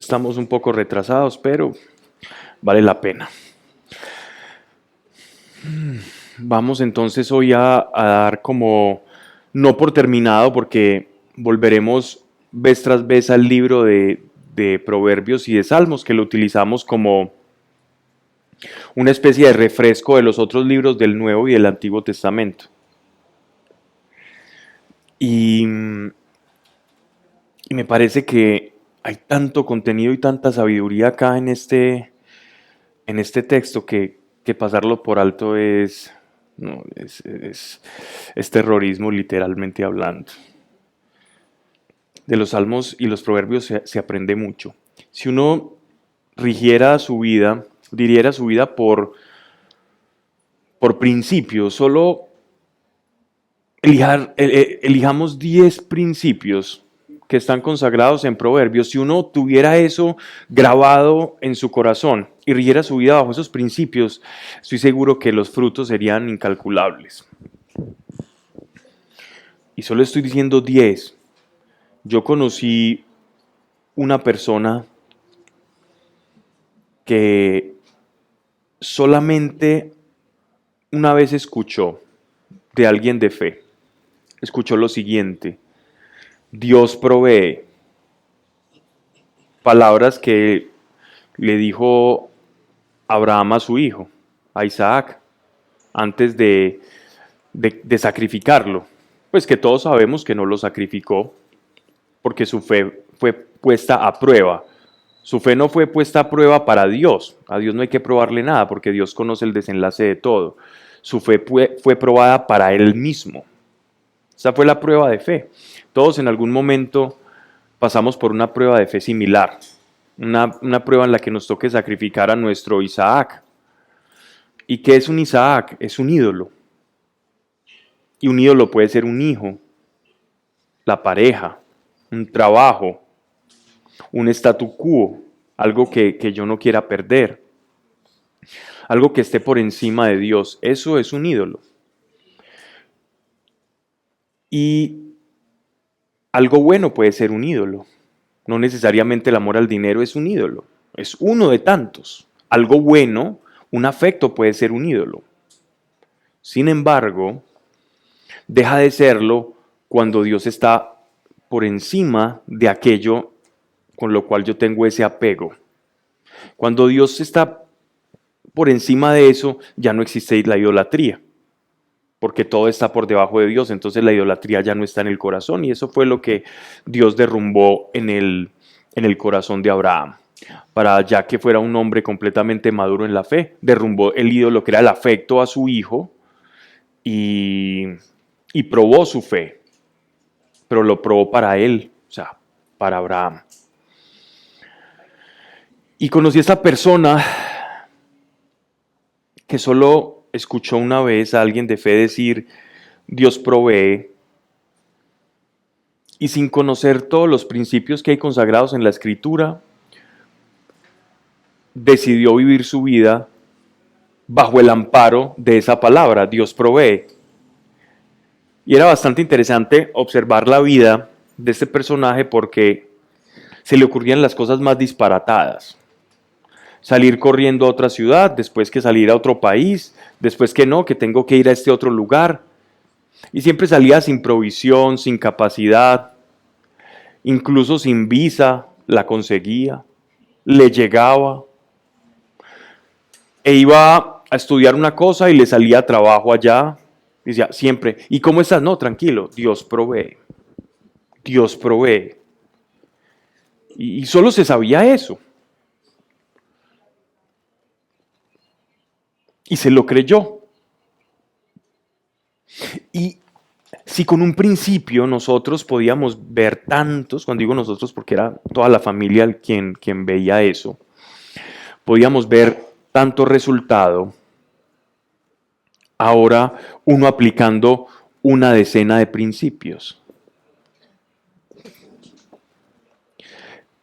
Estamos un poco retrasados, pero vale la pena. Vamos entonces hoy a dar como, no por terminado, porque volveremos vez tras vez al libro de Proverbios y de Salmos, que lo utilizamos como una especie de refresco de los otros libros del Nuevo y del Antiguo Testamento. Y me parece que hay tanto contenido y tanta sabiduría acá en este texto que pasarlo por alto no, es terrorismo, literalmente hablando. De los salmos y los proverbios se aprende mucho. Si uno dirigiera su vida por principios, solo elijamos 10 principios que están consagrados en Proverbios. Si uno tuviera eso grabado en su corazón y rigiera su vida bajo esos principios, estoy seguro que los frutos serían incalculables. Y solo estoy diciendo 10. Yo conocí una persona que solamente una vez escuchó de alguien de fe. Escuchó lo siguiente: Dios provee. Palabras que le dijo Abraham a su hijo, a Isaac, antes de sacrificarlo. Pues que todos sabemos que no lo sacrificó, porque su fe fue puesta a prueba. Su fe no fue puesta a prueba para Dios. A Dios no hay que probarle nada, porque Dios conoce el desenlace de todo. Su fe fue probada para Él mismo. Esa fue la prueba de fe. Todos en algún momento pasamos por una prueba de fe similar. Una prueba en la que nos toque sacrificar a nuestro Isaac. ¿Y qué es un Isaac? Es un ídolo. Y un ídolo puede ser un hijo, la pareja, un trabajo, un statu quo, algo que yo no quiera perder, algo que esté por encima de Dios. Eso es un ídolo. Y algo bueno puede ser un ídolo. No necesariamente el amor al dinero es un ídolo. Es uno de tantos. Algo bueno, un afecto puede ser un ídolo. Sin embargo, deja de serlo cuando Dios está por encima de aquello con lo cual yo tengo ese apego. Cuando Dios está por encima de eso, ya no existe la idolatría, porque todo está por debajo de Dios. Entonces la idolatría ya no está en el corazón, y eso fue lo que Dios derrumbó en el corazón de Abraham. Para ya que fuera un hombre completamente maduro en la fe, derrumbó el ídolo que era el afecto a su hijo y probó su fe, pero lo probó para él, o sea, para Abraham. Y conocí a esta persona que solo escuchó una vez a alguien de fe decir, Dios provee, y sin conocer todos los principios que hay consagrados en la Escritura, decidió vivir su vida bajo el amparo de esa palabra, Dios provee. Y era bastante interesante observar la vida de este personaje, porque se le ocurrían las cosas más disparatadas. Salir corriendo a otra ciudad, después que salir a otro país, después que no, que tengo que ir a este otro lugar. Y siempre salía sin provisión, sin capacidad, incluso sin visa, la conseguía, le llegaba. E iba a estudiar una cosa y le salía trabajo allá. Decía siempre, ¿y cómo estás? No, tranquilo, Dios provee. Dios provee. Y solo se sabía eso. Y se lo creyó. Y si con un principio nosotros podíamos ver tantos, cuando digo nosotros porque era toda la familia quien veía eso, podíamos ver tanto resultado, ahora uno aplicando una decena de principios.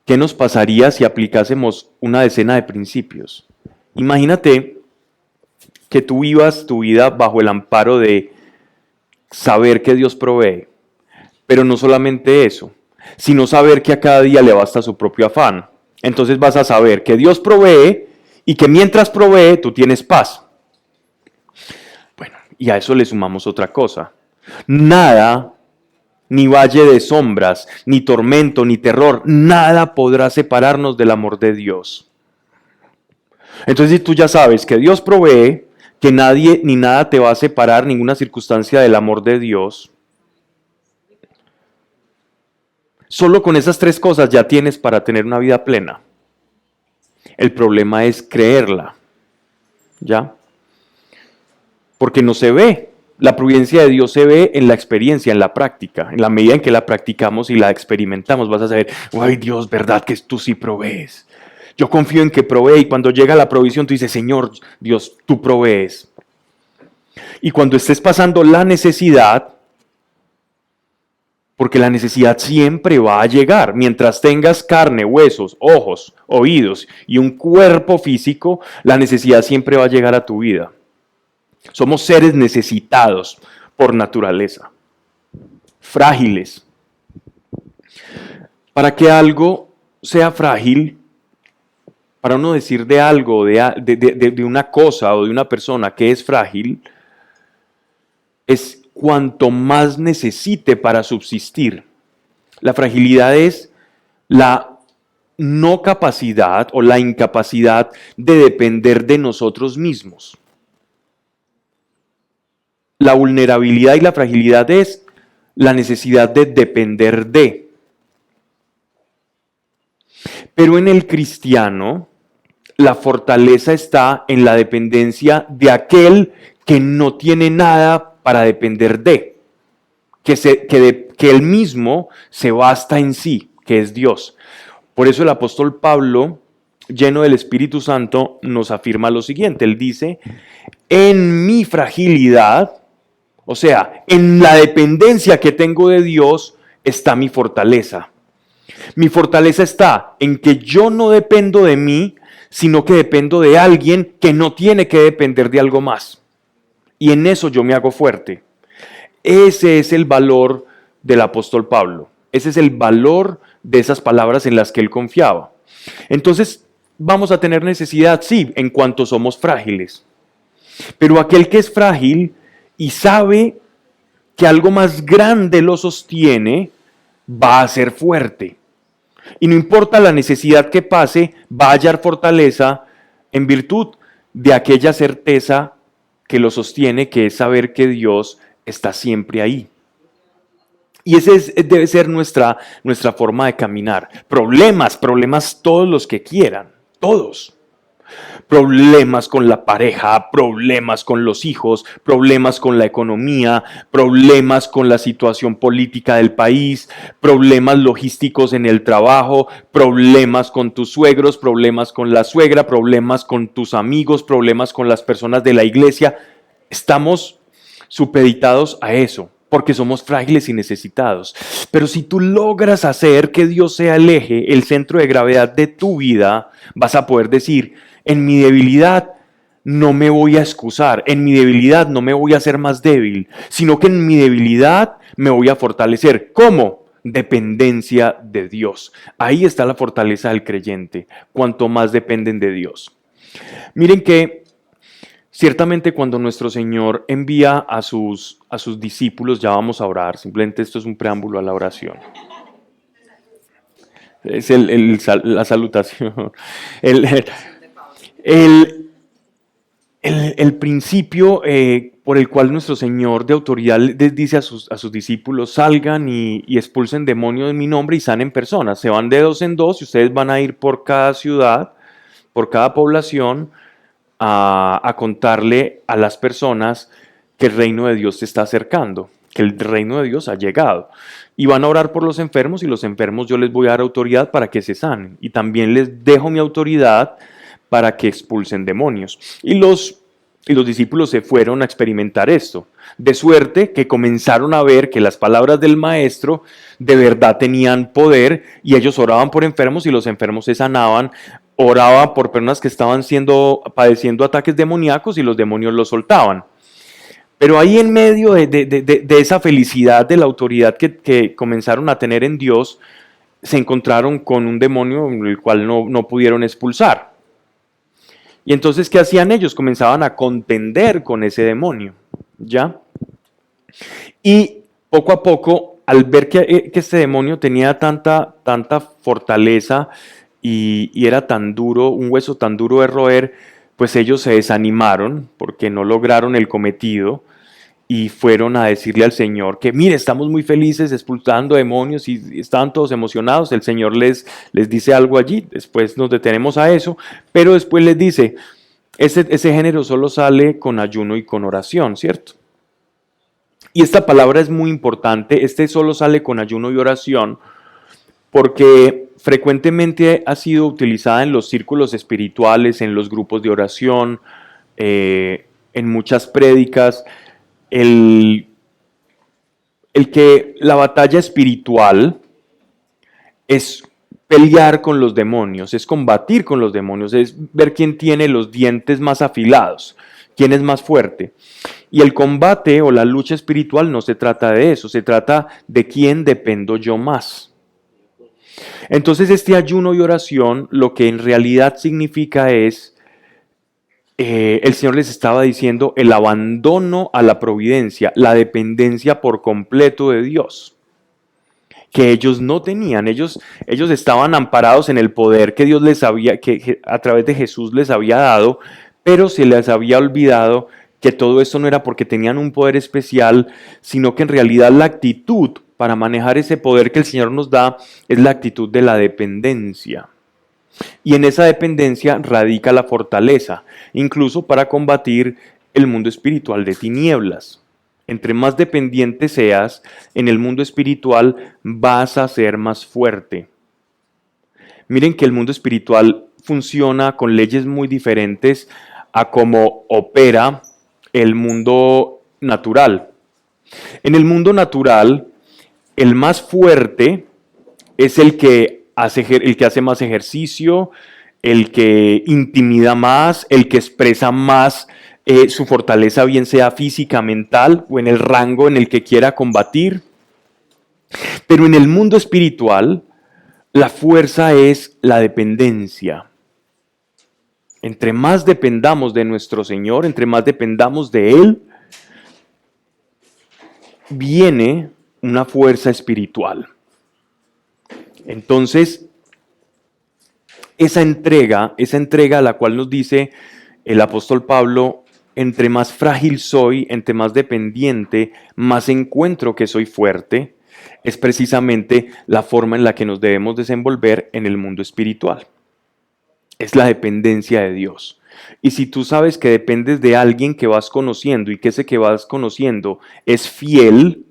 ¿Qué nos pasaría si aplicásemos una decena de principios? Imagínate que tú vivas tu vida bajo el amparo de saber que Dios provee, pero no solamente eso, sino saber que a cada día le basta su propio afán. Entonces vas a saber que Dios provee y que mientras provee tú tienes paz. Bueno, y a eso le sumamos otra cosa. Nada, ni valle de sombras, ni tormento, ni terror, nada podrá separarnos del amor de Dios. Entonces, si tú ya sabes que Dios provee, que nadie ni nada te va a separar, ninguna circunstancia del amor de Dios, solo con esas tres cosas ya tienes para tener una vida plena. El problema es creerla, ¿ya? Porque no se ve. La providencia de Dios se ve en la experiencia, en la práctica. En la medida en que la practicamos y la experimentamos, vas a saber, ay Dios, ¿verdad que tú sí provees? Yo confío en que provee y cuando llega la provisión tú dices, Señor, Dios, tú provees. Y cuando estés pasando la necesidad, porque la necesidad siempre va a llegar, mientras tengas carne, huesos, ojos, oídos y un cuerpo físico, la necesidad siempre va a llegar a tu vida. Somos seres necesitados por naturaleza, frágiles. Para que algo sea frágil, para uno decir de algo, de una cosa o de una persona que es frágil, es cuanto más necesite para subsistir. La fragilidad es la no capacidad o la incapacidad de depender de nosotros mismos. La vulnerabilidad y la fragilidad es la necesidad de depender de. Pero en el cristiano, la fortaleza está en la dependencia de aquel que no tiene nada para depender de, que él mismo se basta en sí, que es Dios. Por eso el apóstol Pablo, lleno del Espíritu Santo, nos afirma lo siguiente. Él dice, en mi fragilidad, o sea, en la dependencia que tengo de Dios, está mi fortaleza. Mi fortaleza está en que yo no dependo de mí, sino que dependo de alguien que no tiene que depender de algo más. Y en eso yo me hago fuerte. Ese es el valor del apóstol Pablo. Ese es el valor de esas palabras en las que él confiaba. Entonces, vamos a tener necesidad, sí, en cuanto somos frágiles. Pero aquel que es frágil y sabe que algo más grande lo sostiene, va a ser fuerte. Y no importa la necesidad que pase, va a hallar fortaleza en virtud de aquella certeza que lo sostiene, que es saber que Dios está siempre ahí. Y debe ser nuestra forma de caminar. Problemas todos los que quieran, todos. Problemas con la pareja, problemas con los hijos, problemas con la economía, problemas con la situación política del país, problemas logísticos en el trabajo, problemas con tus suegros, problemas con la suegra, problemas con tus amigos, problemas con las personas de la iglesia. Estamos supeditados a eso, porque somos frágiles y necesitados. Pero si tú logras hacer que Dios sea el eje, el centro de gravedad de tu vida, vas a poder decir, en mi debilidad no me voy a excusar, en mi debilidad no me voy a hacer más débil, sino que en mi debilidad me voy a fortalecer. ¿Cómo? Dependencia de Dios. Ahí está la fortaleza del creyente, cuanto más dependen de Dios. Miren que ciertamente cuando nuestro Señor envía a sus discípulos, ya vamos a orar, simplemente esto es un preámbulo a la oración. Es la salutación. El principio por el cual nuestro Señor de autoridad les dice a sus discípulos, salgan y expulsen demonios en mi nombre y sanen personas. Se van de dos en dos y ustedes van a ir por cada ciudad, por cada población, a contarle a las personas que el reino de Dios se está acercando, que el reino de Dios ha llegado. Y van a orar por los enfermos y los enfermos yo les voy a dar autoridad para que se sanen. Y también les dejo mi autoridad para que expulsen demonios. Y los discípulos se fueron a experimentar esto, de suerte que comenzaron a ver que las palabras del maestro de verdad tenían poder y ellos oraban por enfermos y los enfermos se sanaban, oraban por personas que estaban padeciendo ataques demoníacos y los demonios los soltaban. Pero ahí en medio de esa felicidad, de la autoridad que comenzaron a tener en Dios, se encontraron con un demonio el cual no pudieron expulsar. Y entonces, ¿qué hacían ellos? Comenzaban a contender con ese demonio, ¿ya? Y poco a poco, al ver que este demonio tenía tanta fortaleza y era tan duro, un hueso tan duro de roer, pues ellos se desanimaron porque no lograron el cometido y fueron a decirle al Señor que, mire, estamos muy felices expulsando demonios y estaban todos emocionados. El Señor les dice algo allí, después nos detenemos a eso, pero después les dice, ese género solo sale con ayuno y con oración, ¿cierto? Y esta palabra es muy importante, solo sale con ayuno y oración, porque frecuentemente ha sido utilizada en los círculos espirituales, en los grupos de oración, en muchas prédicas, el que la batalla espiritual es pelear con los demonios, es combatir con los demonios, es ver quién tiene los dientes más afilados, quién es más fuerte. Y el combate o la lucha espiritual no se trata de eso, se trata de quién dependo yo más. Entonces este ayuno y oración lo que en realidad significa es, el Señor les estaba diciendo el abandono a la providencia, la dependencia por completo de Dios, que ellos no tenían. Ellos estaban amparados en el poder que Dios les había, que a través de Jesús les había dado, pero se les había olvidado que todo esto no era porque tenían un poder especial, sino que en realidad la actitud para manejar ese poder que el Señor nos da es la actitud de la dependencia. Y en esa dependencia radica la fortaleza, incluso para combatir el mundo espiritual de tinieblas. Entre más dependiente seas en el mundo espiritual, vas a ser más fuerte. Miren que el mundo espiritual funciona con leyes muy diferentes a cómo opera el mundo natural. En el mundo natural, el más fuerte es el que hace más ejercicio, el que intimida más, el que expresa más su fortaleza, bien sea física, mental o en el rango en el que quiera combatir. Pero en el mundo espiritual, la fuerza es la dependencia. Entre más dependamos de nuestro Señor, entre más dependamos de Él, viene una fuerza espiritual. Entonces, esa entrega a la cual nos dice el apóstol Pablo, entre más frágil soy, entre más dependiente, más encuentro que soy fuerte, es precisamente la forma en la que nos debemos desenvolver en el mundo espiritual. Es la dependencia de Dios. Y si tú sabes que dependes de alguien que vas conociendo y que ese que vas conociendo es fiel,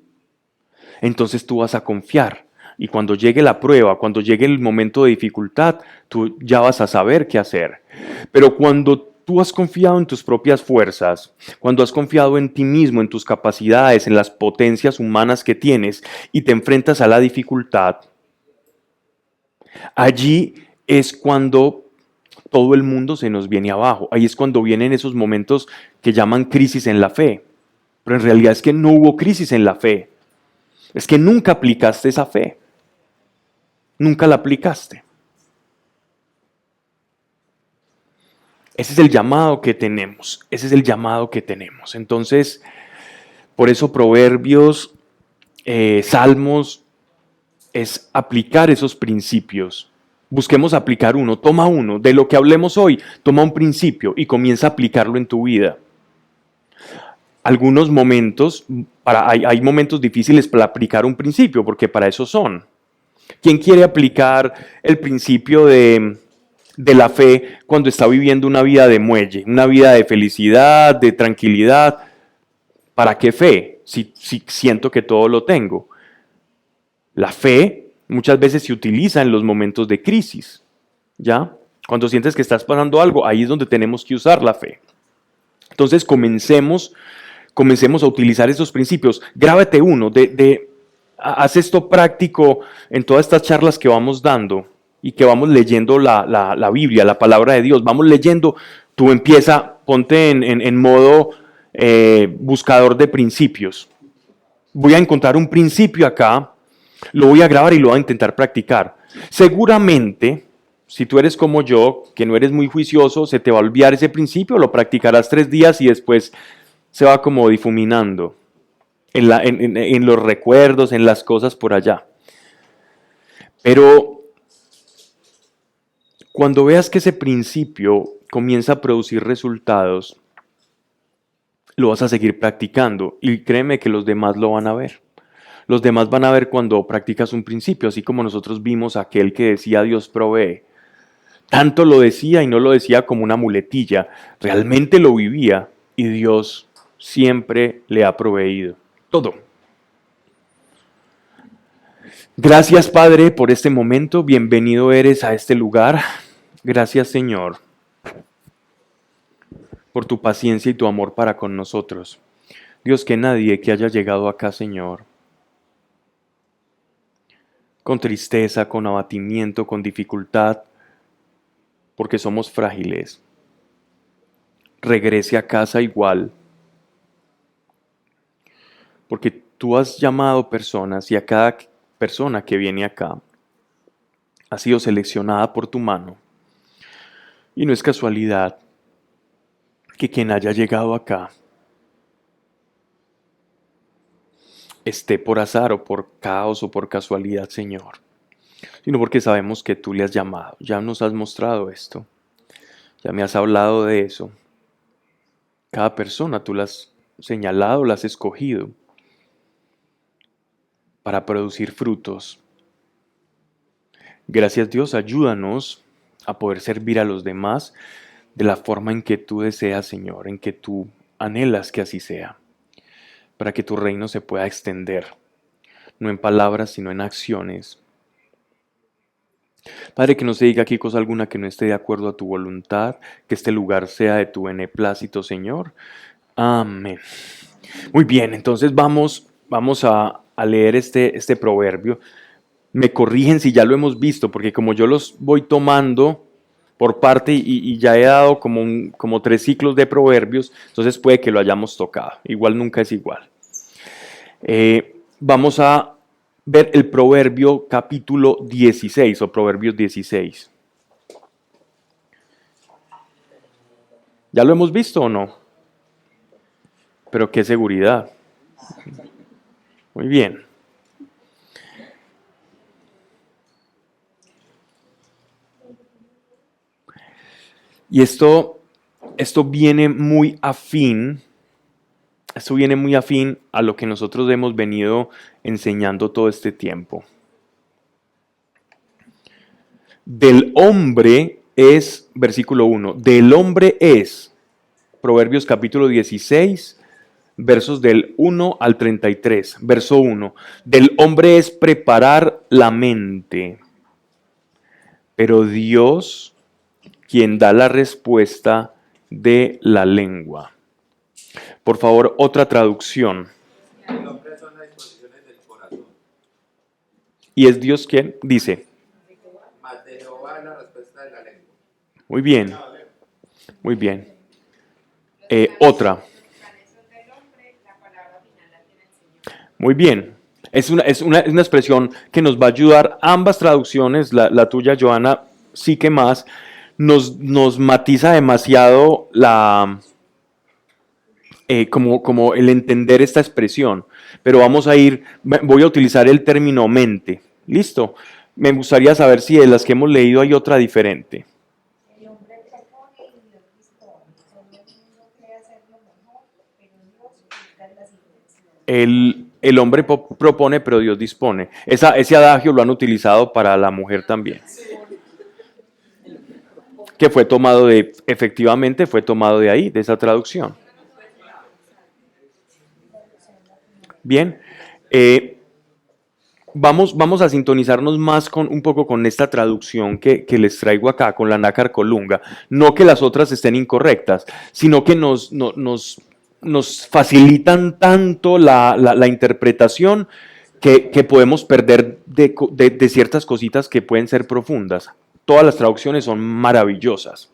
entonces tú vas a confiar. Y cuando llegue la prueba, cuando llegue el momento de dificultad, tú ya vas a saber qué hacer. Pero cuando tú has confiado en tus propias fuerzas, cuando has confiado en ti mismo, en tus capacidades, en las potencias humanas que tienes y te enfrentas a la dificultad, allí es cuando todo el mundo se nos viene abajo. Ahí es cuando vienen esos momentos que llaman crisis en la fe. Pero en realidad es que no hubo crisis en la fe. Es que nunca aplicaste esa fe. Nunca la aplicaste. Ese es el llamado que tenemos. Ese es el llamado que tenemos. Entonces, por eso Proverbios, Salmos, es aplicar esos principios. Busquemos aplicar uno. Toma uno. De lo que hablemos hoy, toma un principio y comienza a aplicarlo en tu vida. Algunos momentos, hay momentos difíciles para aplicar un principio, porque para eso son. ¿Quién quiere aplicar el principio de la fe cuando está viviendo una vida de muelle, una vida de felicidad, de tranquilidad? ¿Para qué fe? Si siento que todo lo tengo. La fe muchas veces se utiliza en los momentos de crisis, ¿ya? Cuando sientes que estás pasando algo, ahí es donde tenemos que usar la fe. Entonces comencemos a utilizar esos principios. Grábate uno, haz esto práctico en todas estas charlas que vamos dando y que vamos leyendo la Biblia, la palabra de Dios. Vamos leyendo, tú ponte en modo buscador de principios. Voy a encontrar un principio acá, lo voy a grabar y lo voy a intentar practicar. Seguramente, si tú eres como yo, que no eres muy juicioso, se te va a olvidar ese principio, lo practicarás 3 días y después se va como difuminando en los recuerdos, en las cosas por allá. Pero cuando veas que ese principio comienza a producir resultados, lo vas a seguir practicando y créeme que los demás lo van a ver. Los demás van a ver cuando practicas un principio, así como nosotros vimos a aquel que decía Dios provee. Tanto lo decía y no lo decía como una muletilla, realmente lo vivía y Dios siempre le ha proveído todo. Gracias, Padre, por este momento. Bienvenido eres a este lugar. Gracias, Señor, por tu paciencia y tu amor para con nosotros. Dios, que nadie que haya llegado acá, Señor, con tristeza, con abatimiento, con dificultad, porque somos frágiles, regrese a casa igual. Porque tú has llamado personas y a cada persona que viene acá ha sido seleccionada por tu mano. Y no es casualidad que quien haya llegado acá esté por azar o por caos o por casualidad, Señor, sino porque sabemos que tú le has llamado. Ya nos has mostrado esto. Ya me has hablado de eso. Cada persona tú la has señalado, la has escogido para producir frutos. Gracias, Dios, ayúdanos a poder servir a los demás de la forma en que tú deseas, Señor, en que tú anhelas que así sea, para que tu reino se pueda extender, no en palabras, sino en acciones. Padre, que no se diga aquí cosa alguna que no esté de acuerdo a tu voluntad, que este lugar sea de tu beneplácito, Señor. Amén. Muy bien, entonces vamos a leer este proverbio. Me corrigen si ya lo hemos visto, porque como yo los voy tomando por parte y ya he dado como 3 ciclos de proverbios, entonces puede que lo hayamos tocado. Igual nunca es igual. Vamos a ver el proverbio capítulo 16 o proverbios 16. ¿Ya lo hemos visto o no? Pero qué seguridad. Muy bien. Y esto viene muy afín. Esto viene muy afín a lo que nosotros hemos venido enseñando todo este tiempo. Del hombre es, versículo 1, del hombre es, Proverbios capítulo 16, versos del 1 al 33. Verso 1, del hombre es preparar la mente, pero Dios quien da la respuesta de la lengua. Por favor, otra traducción. El hombre son las disposiciones del corazón. Y es Dios quien dice. Mas de Jehová es la respuesta de la lengua. Muy bien. Muy bien. Otra. Muy bien. Es una expresión que nos va a ayudar. Ambas traducciones, la tuya, Joana, sí que más, nos matiza demasiado como el entender esta expresión. Pero voy a utilizar el término mente. ¿Listo? Me gustaría saber si de las que hemos leído hay otra diferente. El hombre propone y Dios dispone. Solo el mundo cree hacerlo mejor, pero Dios juzga las intenciones. El hombre propone, pero Dios dispone. Ese adagio lo han utilizado para la mujer también. Que efectivamente fue tomado de ahí, de esa traducción. Bien, vamos a sintonizarnos más un poco con esta traducción que les traigo acá, con la Nácar Colunga. No que las otras estén incorrectas, sino que nos facilitan tanto la interpretación que podemos perder de ciertas cositas que pueden ser profundas. Todas las traducciones son maravillosas.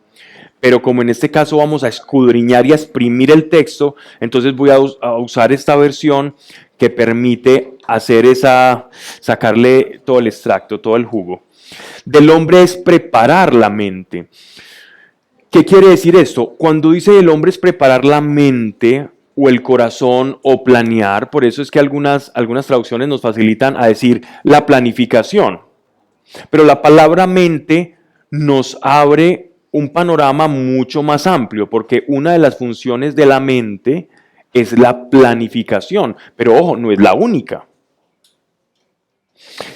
Pero como en este caso vamos a escudriñar y a exprimir el texto, entonces voy a usar esta versión que permite sacarle todo el extracto, todo el jugo. Del hombre es preparar la mente. ¿Qué quiere decir esto? Cuando dice el hombre es preparar la mente o el corazón o planear, por eso es que algunas traducciones nos facilitan a decir la planificación. Pero la palabra mente nos abre un panorama mucho más amplio, porque una de las funciones de la mente es la planificación, pero ojo, no es la única.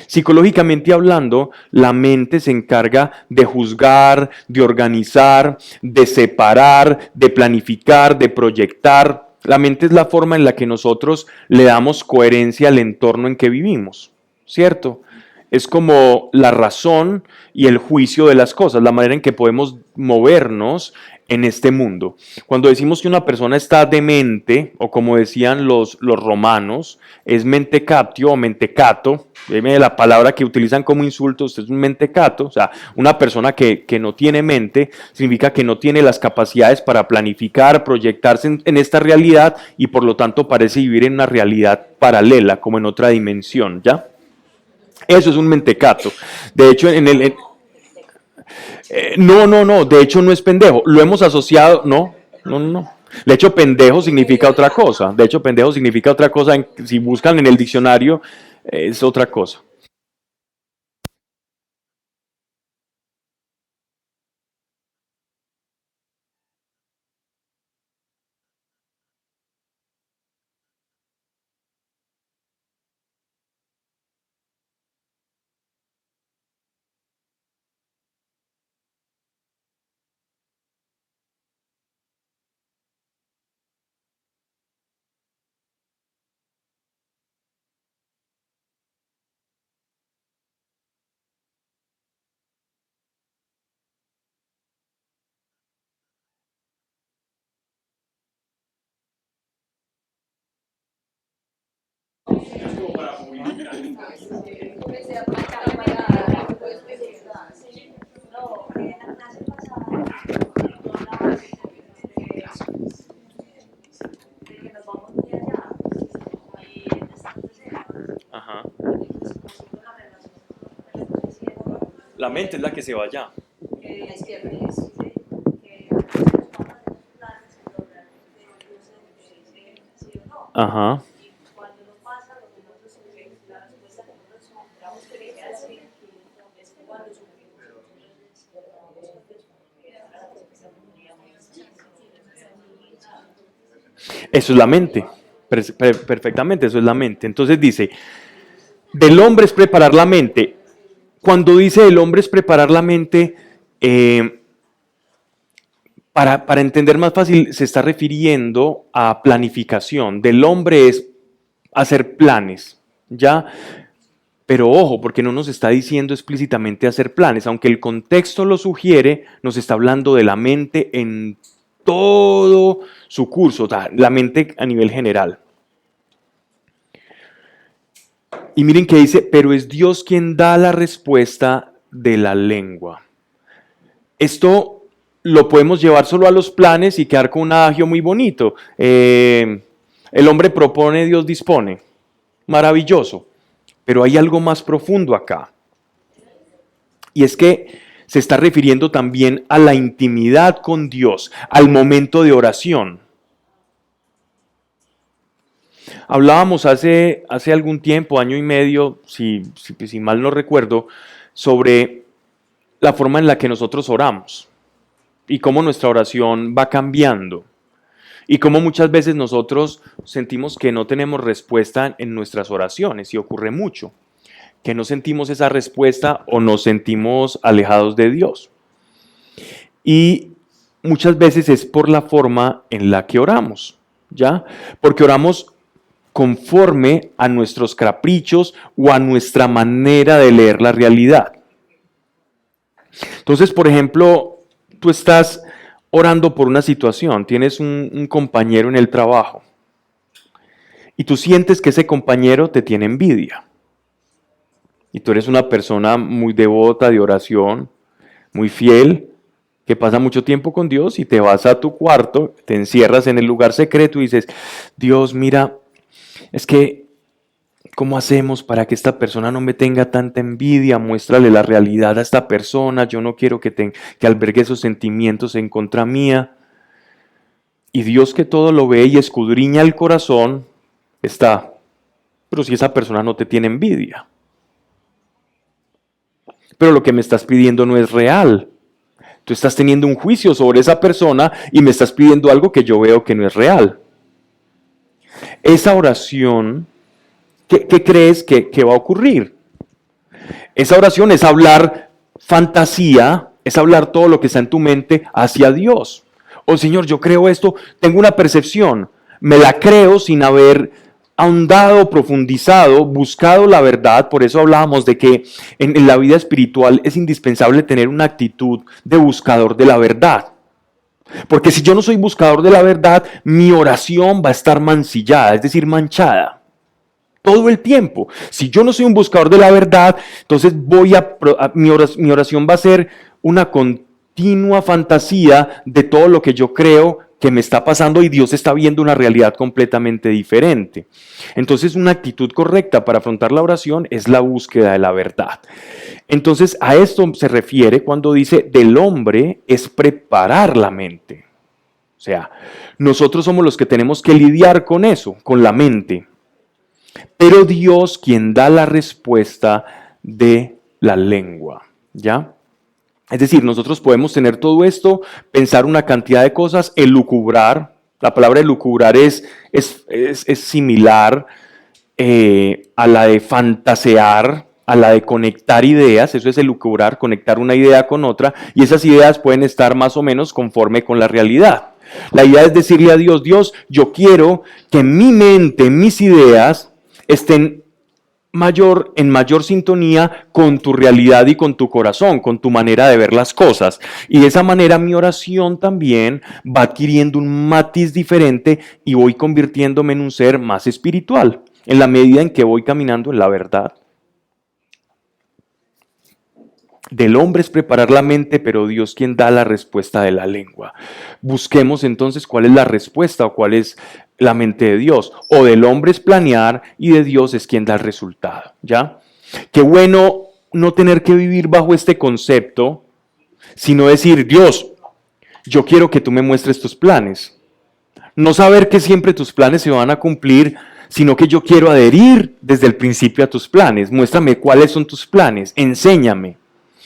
Psicológicamente hablando, la mente se encarga de juzgar, de organizar, de separar, de planificar, de proyectar. La mente es la forma en la que nosotros le damos coherencia al entorno en que vivimos, ¿cierto? Es como la razón y el juicio de las cosas, la manera en que podemos movernos en este mundo. Cuando decimos que una persona está demente, o como decían los romanos, es mentecatio o mentecato, la palabra que utilizan como insulto, usted es un mentecato, o sea, una persona que no tiene mente, significa que no tiene las capacidades para planificar, proyectarse en esta realidad y por lo tanto parece vivir en una realidad paralela, como en otra dimensión, ¿ya? Eso es un mentecato. De hecho, no, de hecho no es pendejo. Lo hemos asociado, no. De hecho, pendejo significa otra cosa. Si buscan en el diccionario, es otra cosa. Ajá. La mente es la que se va allá. Ajá. Eso es la mente. Perfectamente, eso es la mente. Entonces dice, del hombre es preparar la mente. Cuando dice el hombre es preparar la mente, para entender más fácil, se está refiriendo a planificación. Del hombre es hacer planes, ¿ya? Pero ojo, porque no nos está diciendo explícitamente hacer planes, aunque el contexto lo sugiere, nos está hablando de la mente en todo su curso, la mente a nivel general. Y miren que dice, pero es Dios quien da la respuesta de la lengua. Esto lo podemos llevar solo a los planes y quedar con un adagio muy bonito. El hombre propone, Dios dispone. Maravilloso. Pero hay algo más profundo acá. Y es que se está refiriendo también a la intimidad con Dios, al momento de oración. Hablábamos hace algún tiempo, año y medio, si mal no recuerdo, sobre la forma en la que nosotros oramos y cómo nuestra oración va cambiando y cómo muchas veces nosotros sentimos que no tenemos respuesta en nuestras oraciones y ocurre mucho, que no sentimos esa respuesta o nos sentimos alejados de Dios. Y muchas veces es por la forma en la que oramos, ¿ya? Porque oramos conforme a nuestros caprichos o a nuestra manera de leer la realidad. Entonces, por ejemplo, tú estás orando por una situación, tienes un compañero en el trabajo y tú sientes que ese compañero te tiene envidia. Y tú eres una persona muy devota de oración, muy fiel, que pasa mucho tiempo con Dios y te vas a tu cuarto, te encierras en el lugar secreto y dices, Dios, mira, es que, ¿cómo hacemos para que esta persona no me tenga tanta envidia? Muéstrale la realidad a esta persona, yo no quiero que albergue esos sentimientos en contra mía. Y Dios, que todo lo ve y escudriña el corazón, está, pero si esa persona no te tiene envidia. Pero lo que me estás pidiendo no es real. Tú estás teniendo un juicio sobre esa persona y me estás pidiendo algo que yo veo que no es real. Esa oración, ¿qué crees que va a ocurrir? Esa oración es hablar fantasía, es hablar todo lo que está en tu mente hacia Dios. Oh Señor, yo creo esto, tengo una percepción, me la creo sin haber ahondado, profundizado, buscado la verdad. Por eso hablábamos de que en la vida espiritual es indispensable tener una actitud de buscador de la verdad. Porque si yo no soy buscador de la verdad, mi oración va a estar mancillada, es decir, manchada. Todo el tiempo. Si yo no soy un buscador de la verdad, entonces mi oración va a ser una continua fantasía de todo lo que yo creo que me está pasando y Dios está viendo una realidad completamente diferente. Entonces, una actitud correcta para afrontar la oración es la búsqueda de la verdad. Entonces, a esto se refiere cuando dice del hombre es preparar la mente. O sea, nosotros somos los que tenemos que lidiar con eso, con la mente. Pero Dios quien da la respuesta de la lengua, ¿ya? Es decir, nosotros podemos tener todo esto, pensar una cantidad de cosas, elucubrar. La palabra elucubrar es similar a la de fantasear, a la de conectar ideas. Eso es elucubrar, conectar una idea con otra. Y esas ideas pueden estar más o menos conforme con la realidad. La idea es decirle a Dios, Dios, yo quiero que mi mente, mis ideas estén en mayor sintonía con tu realidad y con tu corazón, con tu manera de ver las cosas. Y de esa manera mi oración también va adquiriendo un matiz diferente y voy convirtiéndome en un ser más espiritual, en la medida en que voy caminando en la verdad. Del hombre es preparar la mente, pero Dios quien da la respuesta de la lengua. Busquemos entonces cuál es la respuesta o cuál es la mente de Dios. O del hombre es planear y de Dios es quien da el resultado. ¿Ya? Qué bueno no tener que vivir bajo este concepto, sino decir, Dios, yo quiero que tú me muestres tus planes. No saber que siempre tus planes se van a cumplir, sino que yo quiero adherir desde el principio a tus planes. Muéstrame cuáles son tus planes, enséñame.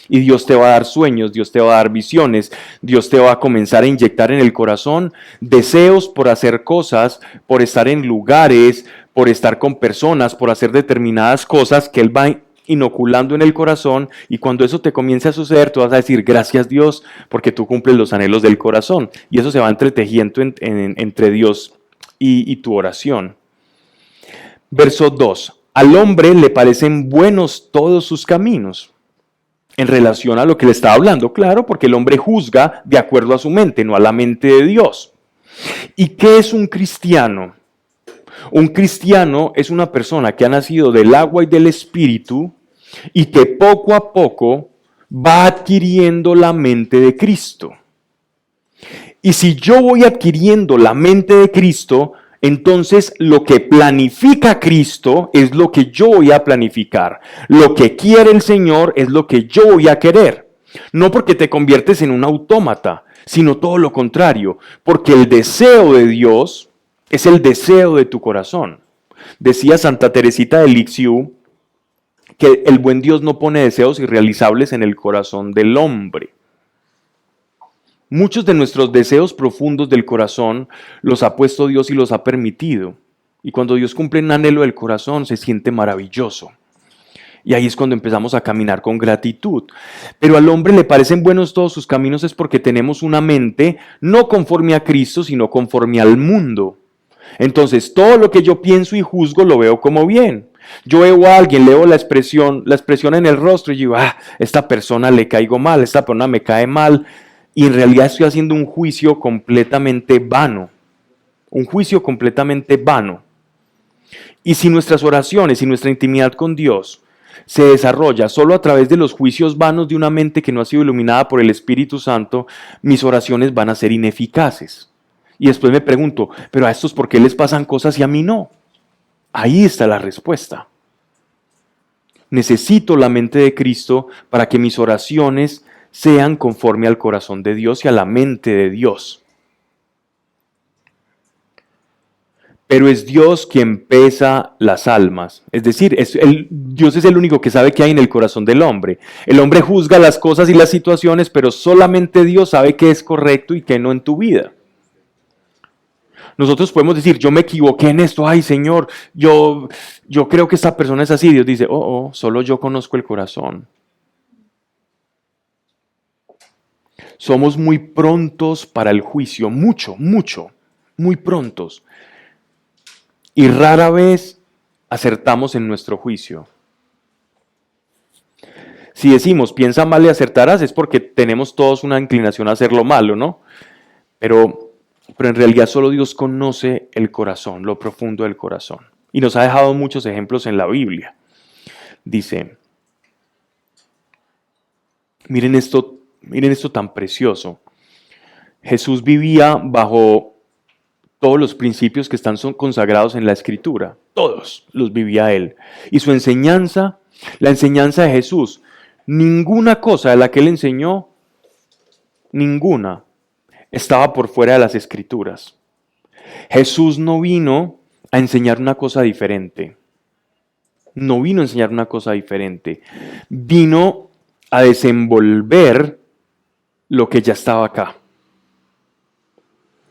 Y Dios te va a dar sueños, Dios te va a dar visiones, Dios te va a comenzar a inyectar en el corazón deseos por hacer cosas, por estar en lugares, por estar con personas, por hacer determinadas cosas que Él va inoculando en el corazón. Y cuando eso te comience a suceder, tú vas a decir, gracias Dios, porque tú cumples los anhelos del corazón. Y eso se va entretejiendo entre Dios y tu oración. Verso 2. Al hombre le parecen buenos todos sus caminos. En relación a lo que le estaba hablando, claro, porque el hombre juzga de acuerdo a su mente, no a la mente de Dios. ¿Y qué es un cristiano? Un cristiano es una persona que ha nacido del agua y del espíritu y que poco a poco va adquiriendo la mente de Cristo. Y si yo voy adquiriendo la mente de Cristo, entonces lo que planifica Cristo es lo que yo voy a planificar. Lo que quiere el Señor es lo que yo voy a querer. No porque te conviertes en un autómata, sino todo lo contrario. Porque el deseo de Dios es el deseo de tu corazón. Decía Santa Teresita de Lisieux que el buen Dios no pone deseos irrealizables en el corazón del hombre. Muchos de nuestros deseos profundos del corazón los ha puesto Dios y los ha permitido. Y cuando Dios cumple un anhelo del corazón, se siente maravilloso. Y ahí es cuando empezamos a caminar con gratitud. Pero al hombre le parecen buenos todos sus caminos es porque tenemos una mente no conforme a Cristo, sino conforme al mundo. Entonces, todo lo que yo pienso y juzgo lo veo como bien. Yo veo a alguien, leo la expresión en el rostro y digo, esta persona le caigo mal, esta persona me cae mal. Y en realidad estoy haciendo un juicio completamente vano. Un juicio completamente vano. Y si nuestras oraciones y nuestra intimidad con Dios se desarrolla solo a través de los juicios vanos de una mente que no ha sido iluminada por el Espíritu Santo, mis oraciones van a ser ineficaces. Y después me pregunto, ¿pero a estos por qué les pasan cosas y a mí no? Ahí está la respuesta. Necesito la mente de Cristo para que mis oraciones sean conforme al corazón de Dios y a la mente de Dios. Pero es Dios quien pesa las almas. Es decir, Dios es el único que sabe qué hay en el corazón del hombre. El hombre juzga las cosas y las situaciones, pero solamente Dios sabe qué es correcto y qué no en tu vida. Nosotros podemos decir, yo me equivoqué en esto, ay Señor, yo creo que esta persona es así. Dios dice, solo yo conozco el corazón. Somos muy prontos para el juicio, muy prontos. Y rara vez acertamos en nuestro juicio. Si decimos, piensa mal y acertarás, es porque tenemos todos una inclinación a hacer lo malo, ¿no? Pero en realidad solo Dios conoce el corazón, lo profundo del corazón. Y nos ha dejado muchos ejemplos en la Biblia. Dice, miren esto tan precioso. Jesús vivía bajo todos los principios que están consagrados en la Escritura. Todos los vivía Él. Y su enseñanza, la enseñanza de Jesús, ninguna cosa de la que Él enseñó, ninguna, estaba por fuera de las Escrituras. Jesús no vino a enseñar una cosa diferente. No vino a enseñar una cosa diferente. Vino a desenvolver lo que ya estaba acá.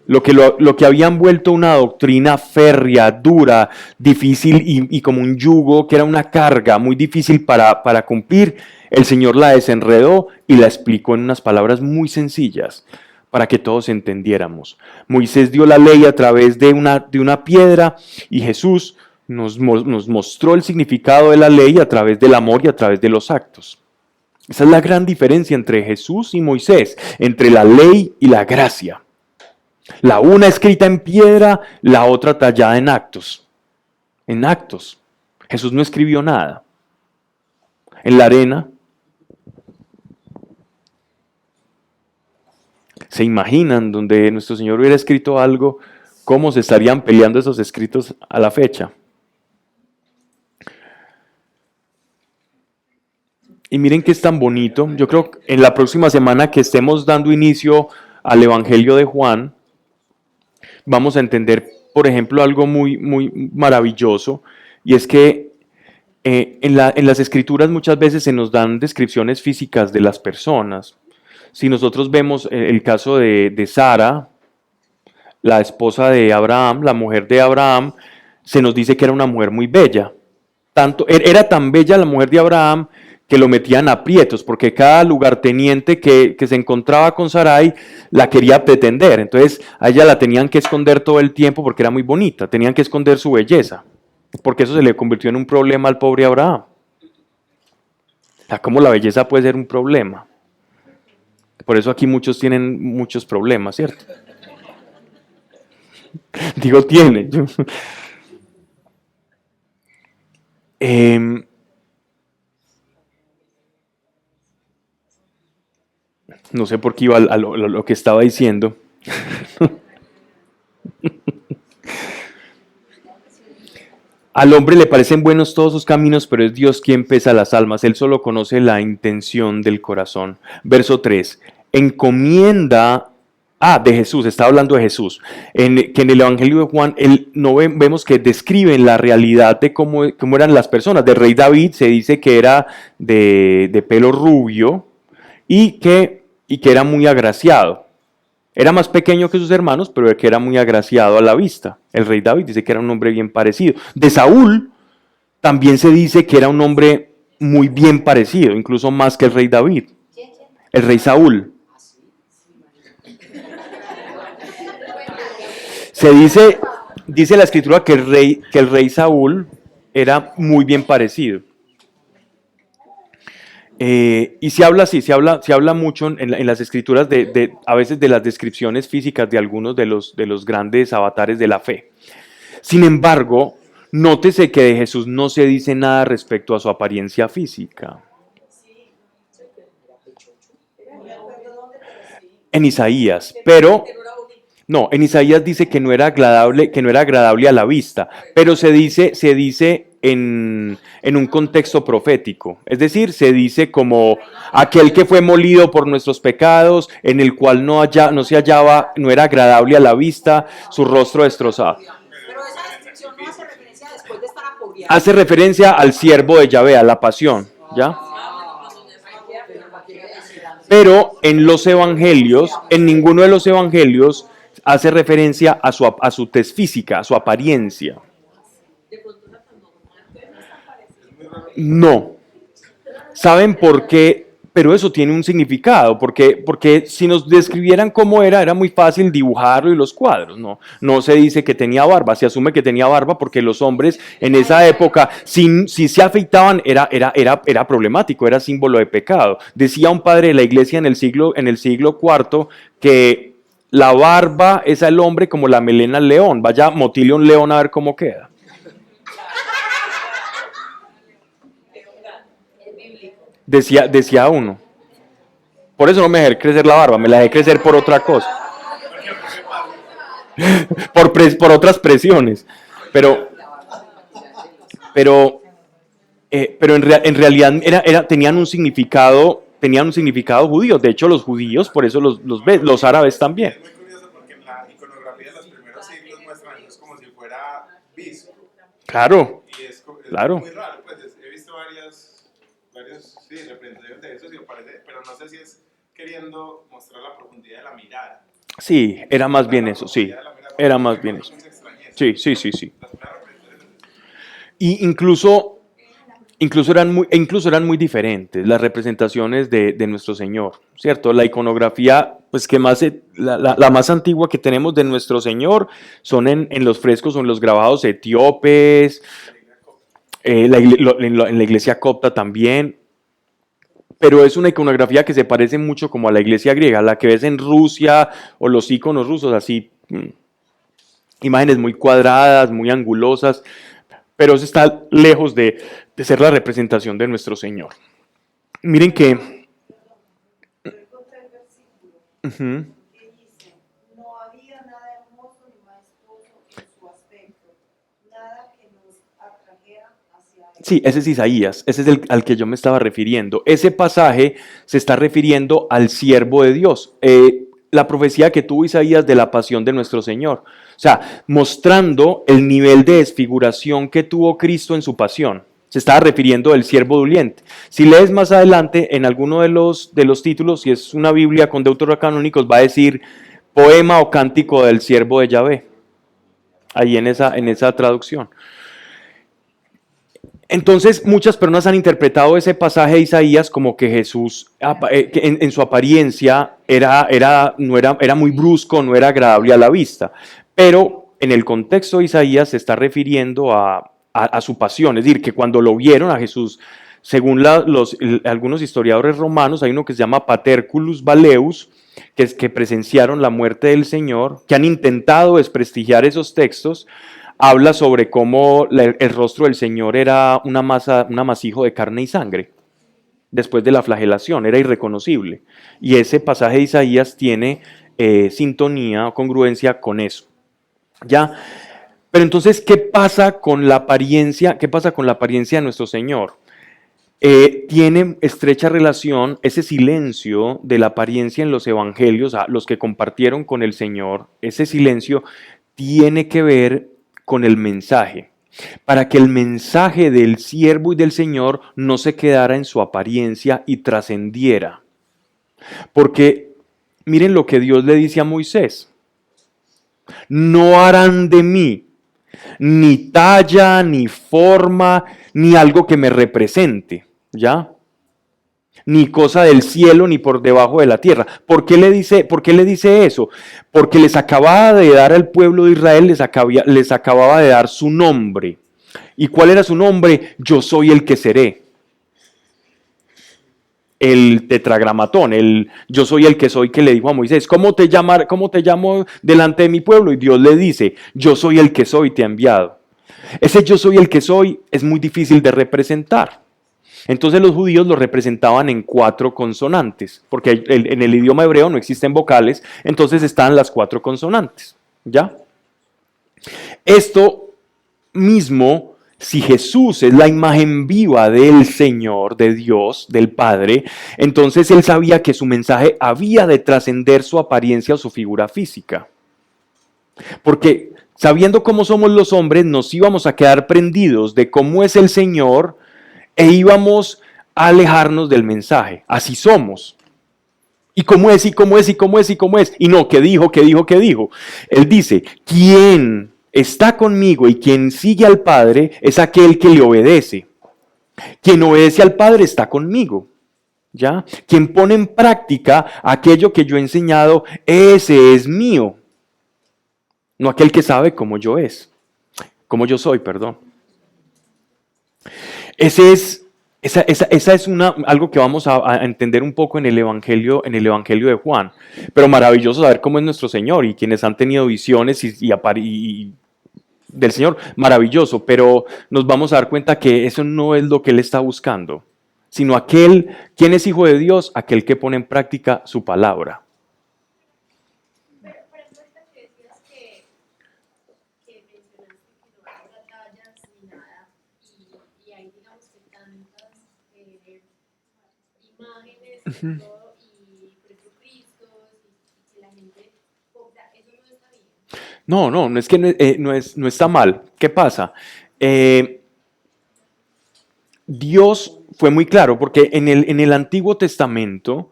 Lo que habían vuelto una doctrina férrea, dura, difícil y como un yugo, que era una carga muy difícil para cumplir, el Señor la desenredó y la explicó en unas palabras muy sencillas para que todos entendiéramos. Moisés dio la ley a través de una piedra y Jesús nos mostró el significado de la ley a través del amor y a través de los actos. Esa es la gran diferencia entre Jesús y Moisés, entre la ley y la gracia. La una escrita en piedra, la otra tallada en actos. En actos. Jesús no escribió nada. En la arena. ¿Se imaginan donde nuestro Señor hubiera escrito algo, cómo se estarían peleando esos escritos a la fecha? Y miren que es tan bonito. Yo creo que en la próxima semana que estemos dando inicio al Evangelio de Juan, vamos a entender, por ejemplo, algo muy, muy maravilloso, y es que en las Escrituras muchas veces se nos dan descripciones físicas de las personas. Si nosotros vemos el caso de Sara, la esposa de Abraham, la mujer de Abraham, se nos dice que era una mujer muy bella. Era tan bella la mujer de Abraham que lo metían a aprietos, porque cada lugarteniente que se encontraba con Sarai la quería pretender. Entonces a ella la tenían que esconder todo el tiempo porque era muy bonita, tenían que esconder su belleza, porque eso se le convirtió en un problema al pobre Abraham. O sea, ¿cómo la belleza puede ser un problema? Por eso aquí muchos tienen muchos problemas, ¿cierto? Digo, tienen. No sé por qué iba a lo que estaba diciendo. Al hombre le parecen buenos todos sus caminos, pero es Dios quien pesa las almas. Él solo conoce la intención del corazón. Verso 3. Encomienda de Jesús, está hablando de Jesús, que en el Evangelio de Juan vemos que describen la realidad de cómo eran las personas. Del rey David se dice que era de pelo rubio y que era muy agraciado. Era más pequeño que sus hermanos, pero que era muy agraciado a la vista. El rey David dice que era un hombre bien parecido. De Saúl también se dice que era un hombre muy bien parecido, incluso más que el rey David. El rey Saúl. Se dice la escritura que el rey Saúl era muy bien parecido. Y se habla así, se habla mucho en las escrituras a veces de las descripciones físicas de algunos de los grandes avatares de la fe. Sin embargo, Nótese que de Jesús no se dice nada respecto a su apariencia física. En Isaías, pero no, en Isaías dice que no era agradable a la vista, pero se dice en un contexto profético. Es decir, se dice como aquel que fue molido por nuestros pecados, en el cual no se hallaba, no era agradable a la vista, su rostro destrozado. Pero esa descripción no hace referencia después de estar apoyado. Hace referencia al siervo de Yahvé, a la pasión, ¿ya? Pero en los evangelios, en ninguno de los evangelios hace referencia a su tez física, a su apariencia. No. ¿Saben por qué? Pero eso tiene un significado, porque si nos describieran cómo era muy fácil dibujarlo y los cuadros, no se dice que tenía barba, se asume que tenía barba porque los hombres en esa época, si se afeitaban, era problemático, era símbolo de pecado. Decía un padre de la iglesia en el siglo IV que la barba es al hombre como la melena al león, vaya, motile un león a ver cómo queda. Decía uno. Por eso no me dejé crecer la barba, me la dejé crecer por otra cosa. por otras presiones. Pero en realidad tenían un significado judío. De hecho, los judíos, por eso los árabes también. Es muy curioso porque en la iconografía de los primeros siglos muestran a Jesús como si fuera visco. Claro. Y es Claro. muy raro, pues he visto varios representaciones de eso, pero no sé si es queriendo mostrar la profundidad de la mirada. Sí, era más bien eso, sí. Era más bien eso. Sí. Y incluso eran muy diferentes las representaciones de nuestro Señor, ¿cierto? La iconografía, pues la más antigua que tenemos de nuestro Señor son en los frescos o en los grabados etíopes, en la iglesia copta también, pero es una iconografía que se parece mucho como a la iglesia griega, la que ves en Rusia o los iconos rusos, así, imágenes muy cuadradas, muy angulosas, pero eso está lejos de ser la representación de nuestro Señor. Miren que... Uh-huh. Que dice, no había nada hermoso ni majestuoso en su aspecto, nada que nos atrajera hacia él. Sí, ese es Isaías, ese es al que yo me estaba refiriendo. Ese pasaje se está refiriendo al siervo de Dios, la profecía que tuvo Isaías de la pasión de nuestro Señor. O sea, mostrando el nivel de desfiguración que tuvo Cristo en su pasión. Se estaba refiriendo al siervo doliente. Si lees más adelante en alguno de los títulos, si es una Biblia con deuterocanónicos, va a decir poema o cántico del siervo de Yahvé. Ahí en esa traducción. Entonces, muchas personas han interpretado ese pasaje de Isaías como que Jesús, en su apariencia, era muy brusco, no era agradable a la vista. Pero en el contexto de Isaías se está refiriendo a su pasión, es decir, que cuando lo vieron a Jesús, según algunos historiadores romanos, hay uno que se llama Paterculus Valeus, que presenciaron la muerte del Señor, que han intentado desprestigiar esos textos. Habla sobre cómo el rostro del Señor era un amasijo de carne y sangre. Después de la flagelación, era irreconocible. Y ese pasaje de Isaías tiene sintonía o congruencia con eso. ¿Ya? Pero entonces, ¿qué pasa con la apariencia? ¿Qué pasa con la apariencia de nuestro Señor? Tiene estrecha relación ese silencio de la apariencia en los evangelios, a los que compartieron con el Señor. Ese silencio tiene que ver con el mensaje, para que el mensaje del siervo y del Señor no se quedara en su apariencia y trascendiera. Porque miren lo que Dios le dice a Moisés: no harán de mí ni talla, ni forma, ni algo que me represente, ¿ya? Ni cosa del cielo, ni por debajo de la tierra. ¿Por qué le dice eso? Porque les acababa de dar al pueblo de Israel, les acababa de dar su nombre. ¿Y cuál era su nombre? Yo soy el que seré. El tetragramatón, yo soy el que soy, que le dijo a Moisés: ¿cómo te llamo delante de mi pueblo? Y Dios le dice: yo soy el que soy, te he enviado. Ese yo soy el que soy es muy difícil de representar. Entonces los judíos lo representaban en 4 consonantes, porque en el idioma hebreo no existen vocales, entonces están las 4 consonantes, ¿ya? Esto mismo, si Jesús es la imagen viva del Señor, de Dios, del Padre, entonces él sabía que su mensaje había de trascender su apariencia o su figura física. Porque sabiendo cómo somos los hombres, nos íbamos a quedar prendidos de cómo es el Señor e íbamos a alejarnos del mensaje. Así somos. ¿Y cómo es? ¿Y cómo es? ¿Y cómo es? ¿Y cómo es? Y no, ¿qué dijo? ¿Qué dijo? ¿Qué dijo? Él dice, ¿quién está conmigo y quien sigue al Padre es aquel que le obedece? Quien obedece al Padre está conmigo. ¿Ya? Quien pone en práctica aquello que yo he enseñado, ese es mío. No aquel que sabe cómo yo soy, perdón. Esa es algo que vamos a entender un poco en el Evangelio de Juan. Pero maravilloso saber cómo es nuestro Señor y quienes han tenido visiones y del Señor, maravilloso. Pero nos vamos a dar cuenta que eso no es lo que Él está buscando, sino quien es hijo de Dios, aquel que pone en práctica su palabra. Pero por ejemplo, ahorita que decías que mencionaste que no hay batallas ni nada, y hay, digamos, que tantas imágenes y todo, y por ejemplo, Cristos, y que la gente compra, eso no está bien. No es que no está mal. ¿Qué pasa? Dios fue muy claro, porque en el Antiguo Testamento,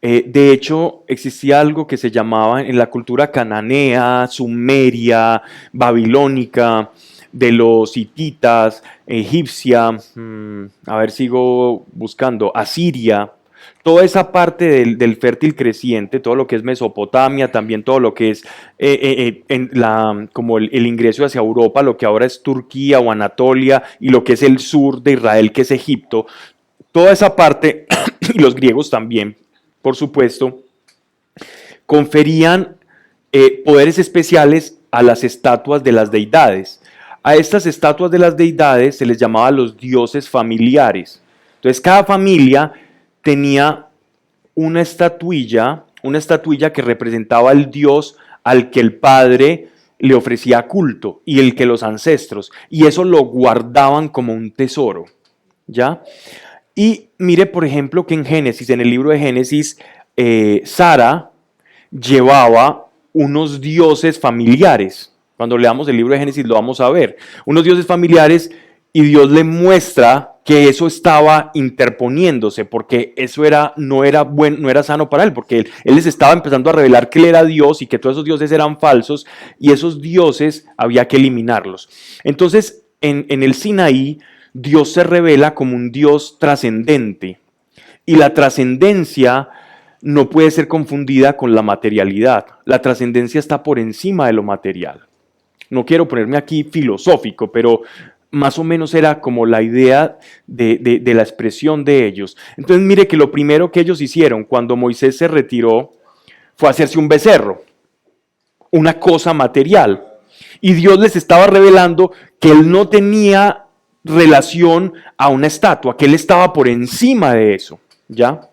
de hecho, existía algo que se llamaba en la cultura cananea, sumeria, babilónica, de los hititas, egipcia, a ver, sigo buscando, asiria. Toda esa parte del fértil creciente, todo lo que es Mesopotamia, también todo lo que es como el ingreso hacia Europa, lo que ahora es Turquía o Anatolia, y lo que es el sur de Israel, que es Egipto, toda esa parte, y los griegos también, por supuesto, conferían poderes especiales a las estatuas de las deidades. A estas estatuas de las deidades se les llamaba los dioses familiares. Entonces cada familia tenía una estatuilla que representaba al dios al que el padre le ofrecía culto y el que los ancestros, y eso lo guardaban como un tesoro, ¿ya? Y mire, por ejemplo, que en el libro de Génesis, Sara llevaba unos dioses familiares. Cuando leamos el libro de Génesis lo vamos a ver. Unos dioses familiares, y Dios le muestra que eso estaba interponiéndose, porque eso no era sano para él, porque él les estaba empezando a revelar que él era Dios y que todos esos dioses eran falsos, y esos dioses había que eliminarlos. Entonces, en el Sinaí, Dios se revela como un Dios trascendente, y la trascendencia no puede ser confundida con la materialidad. La trascendencia está por encima de lo material. No quiero ponerme aquí filosófico, pero más o menos era como la idea de la expresión de ellos. Entonces mire que lo primero que ellos hicieron cuando Moisés se retiró fue hacerse un becerro, una cosa material. Y Dios les estaba revelando que él no tenía relación a una estatua, que él estaba por encima de eso, ¿ya?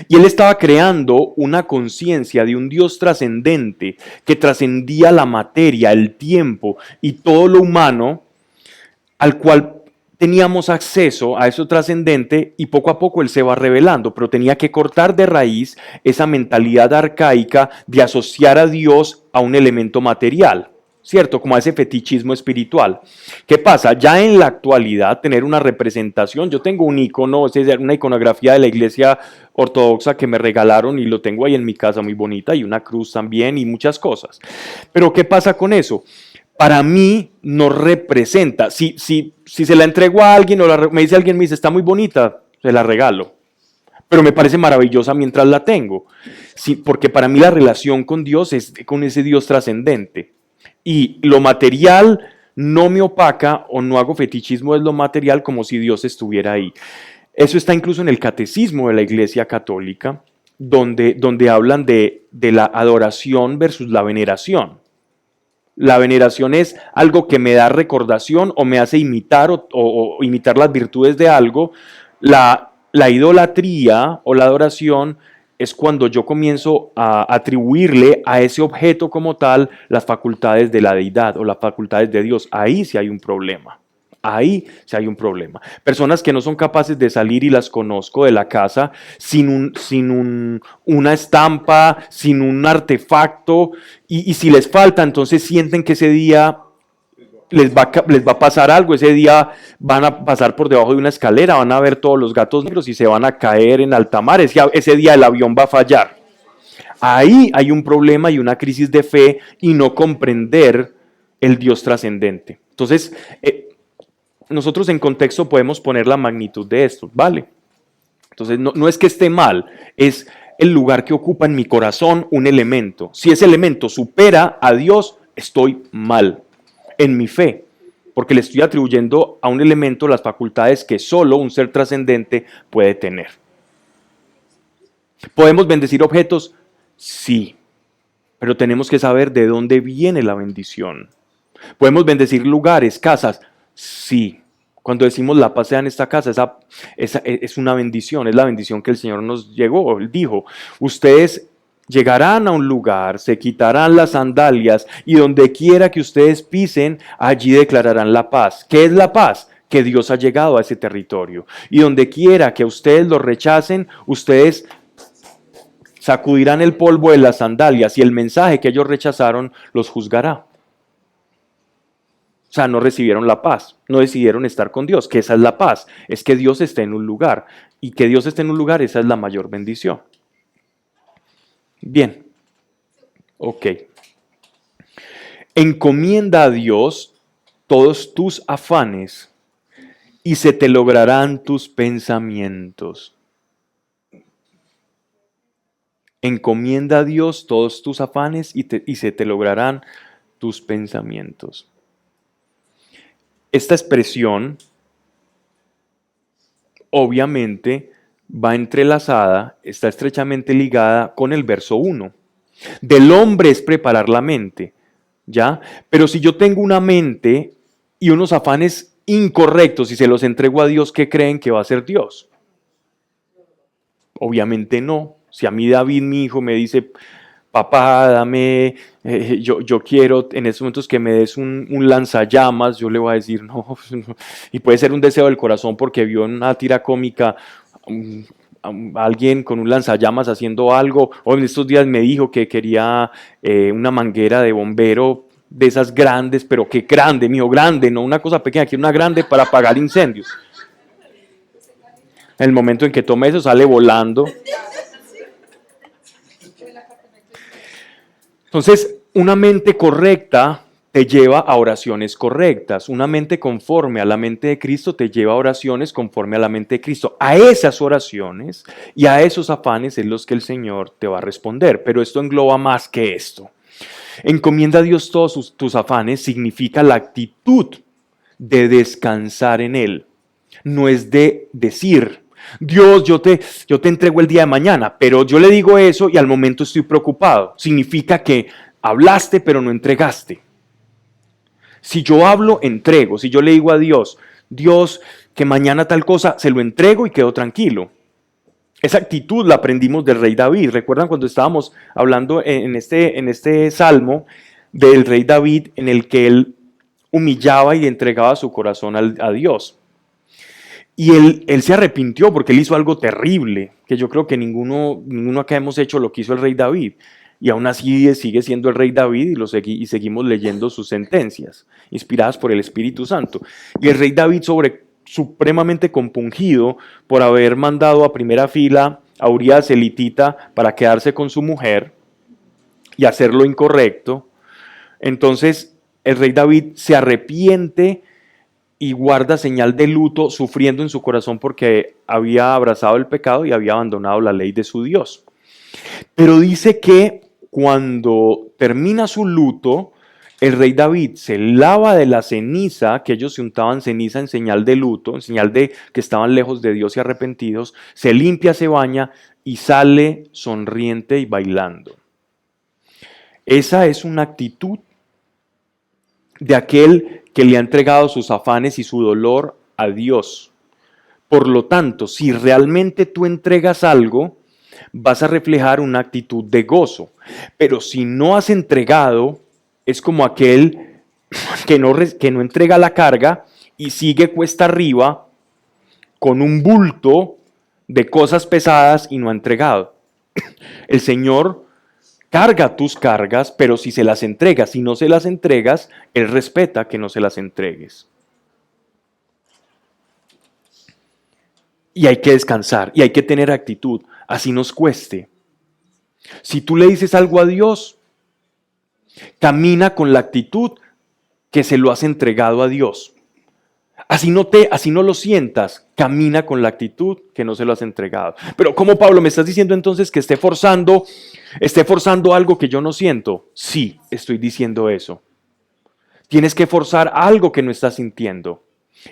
Y él estaba creando una conciencia de un Dios trascendente que trascendía la materia, el tiempo y todo lo humano, al cual teníamos acceso a eso trascendente, y poco a poco él se va revelando, pero tenía que cortar de raíz esa mentalidad arcaica de asociar a Dios a un elemento material, ¿cierto? Como a ese fetichismo espiritual. ¿Qué pasa? Ya en la actualidad, tener una representación, yo tengo un icono, una iconografía de la iglesia ortodoxa que me regalaron y lo tengo ahí en mi casa muy bonita, y una cruz también y muchas cosas. Pero ¿qué pasa con eso? Para mí no representa. Si se la entrego a alguien o me dice, está muy bonita, se la regalo. Pero me parece maravillosa mientras la tengo. Sí, porque para mí la relación con Dios es con ese Dios trascendente. Y lo material no me opaca, o no hago fetichismo de lo material como si Dios estuviera ahí. Eso está incluso en el catecismo de la Iglesia Católica, donde hablan de la adoración versus la veneración. La veneración es algo que me da recordación o me hace imitar o imitar las virtudes de algo. La idolatría o la adoración es cuando yo comienzo a atribuirle a ese objeto como tal las facultades de la deidad o las facultades de Dios. Ahí sí hay un problema. Ahí sí hay un problema. Personas que no son capaces de salir, y las conozco, de la casa sin una estampa, sin un artefacto, y si les falta, entonces sienten que ese día les va a pasar algo. Ese día van a pasar por debajo de una escalera, van a ver todos los gatos negros y se van a caer en alta mar. Ese día el avión va a fallar. Ahí hay un problema y una crisis de fe y no comprender el Dios trascendente. Entonces, nosotros en contexto podemos poner la magnitud de esto, ¿vale? Entonces, no es que esté mal, es el lugar que ocupa en mi corazón un elemento. Si ese elemento supera a Dios, estoy mal en mi fe, porque le estoy atribuyendo a un elemento las facultades que solo un ser trascendente puede tener. ¿Podemos bendecir objetos? Sí, pero tenemos que saber de dónde viene la bendición. ¿Podemos bendecir lugares, casas? Sí. Cuando decimos la paz sea en esta casa, esa es una bendición, es la bendición que el Señor nos llegó. Él dijo, ustedes llegarán a un lugar, se quitarán las sandalias y donde quiera que ustedes pisen, allí declararán la paz. ¿Qué es la paz? Que Dios ha llegado a ese territorio. Y donde quiera que ustedes lo rechacen, ustedes sacudirán el polvo de las sandalias y el mensaje que ellos rechazaron los juzgará. O sea, no recibieron la paz, no decidieron estar con Dios, que esa es la paz, es que Dios esté en un lugar, y que Dios esté en un lugar, esa es la mayor bendición. Bien, ok. Encomienda a Dios todos tus afanes y se te lograrán tus pensamientos. Encomienda a Dios todos tus afanes y se te lograrán tus pensamientos. Esta expresión obviamente va entrelazada, está estrechamente ligada con el verso 1. Del hombre es preparar la mente, ¿ya? Pero si yo tengo una mente y unos afanes incorrectos y se los entrego a Dios, ¿qué creen que va a hacer Dios? Obviamente no. Si a mí David, mi hijo, me dice, papá, dame, yo quiero en estos momentos que me des un lanzallamas, yo le voy a decir no, y puede ser un deseo del corazón porque vio en una tira cómica a alguien con un lanzallamas haciendo algo, o en estos días me dijo que quería una manguera de bombero de esas grandes, pero qué grande, mijo, grande, no una cosa pequeña, quiero una grande para apagar incendios. En el momento en que toma eso sale volando. Entonces, una mente correcta te lleva a oraciones correctas. Una mente conforme a la mente de Cristo te lleva a oraciones conforme a la mente de Cristo. A esas oraciones y a esos afanes es los que el Señor te va a responder. Pero esto engloba más que esto. Encomienda a Dios todos tus afanes significa la actitud de descansar en Él. No es de decir, Dios, yo te entrego el día de mañana, pero yo le digo eso y al momento estoy preocupado. Significa que hablaste pero no entregaste. Si yo hablo, entrego. Si yo le digo a Dios, Dios, que mañana tal cosa, se lo entrego y quedo tranquilo. Esa actitud la aprendimos del rey David. ¿Recuerdan cuando estábamos hablando en este salmo del rey David en el que él humillaba y entregaba su corazón a Dios? Y él se arrepintió porque él hizo algo terrible, que yo creo que ninguno acá hemos hecho lo que hizo el rey David. Y aún así sigue siendo el rey David y seguimos leyendo sus sentencias, inspiradas por el Espíritu Santo. Y el rey David, supremamente compungido por haber mandado a primera fila a Urías elitita para quedarse con su mujer y hacer lo incorrecto, entonces el rey David se arrepiente y guarda señal de luto, sufriendo en su corazón porque había abrazado el pecado y había abandonado la ley de su Dios. Pero dice que cuando termina su luto, el rey David se lava de la ceniza, que ellos se untaban ceniza en señal de luto, en señal de que estaban lejos de Dios y arrepentidos, se limpia, se baña y sale sonriente y bailando. Esa es una actitud de aquel que le ha entregado sus afanes y su dolor a Dios. Por lo tanto, si realmente tú entregas algo, vas a reflejar una actitud de gozo. Pero si no has entregado, es como aquel que no entrega la carga y sigue cuesta arriba con un bulto de cosas pesadas y no ha entregado. El Señor carga tus cargas, pero si se las entregas, si no se las entregas, Él respeta que no se las entregues. Y hay que descansar, y hay que tener actitud, así nos cueste. Si tú le dices algo a Dios, camina con la actitud que se lo has entregado a Dios. Así no lo sientas, camina con la actitud que no se lo has entregado. Pero ¿cómo, Pablo, me estás diciendo entonces que esté forzando algo que yo no siento? Sí, estoy diciendo eso. Tienes que forzar algo que no estás sintiendo.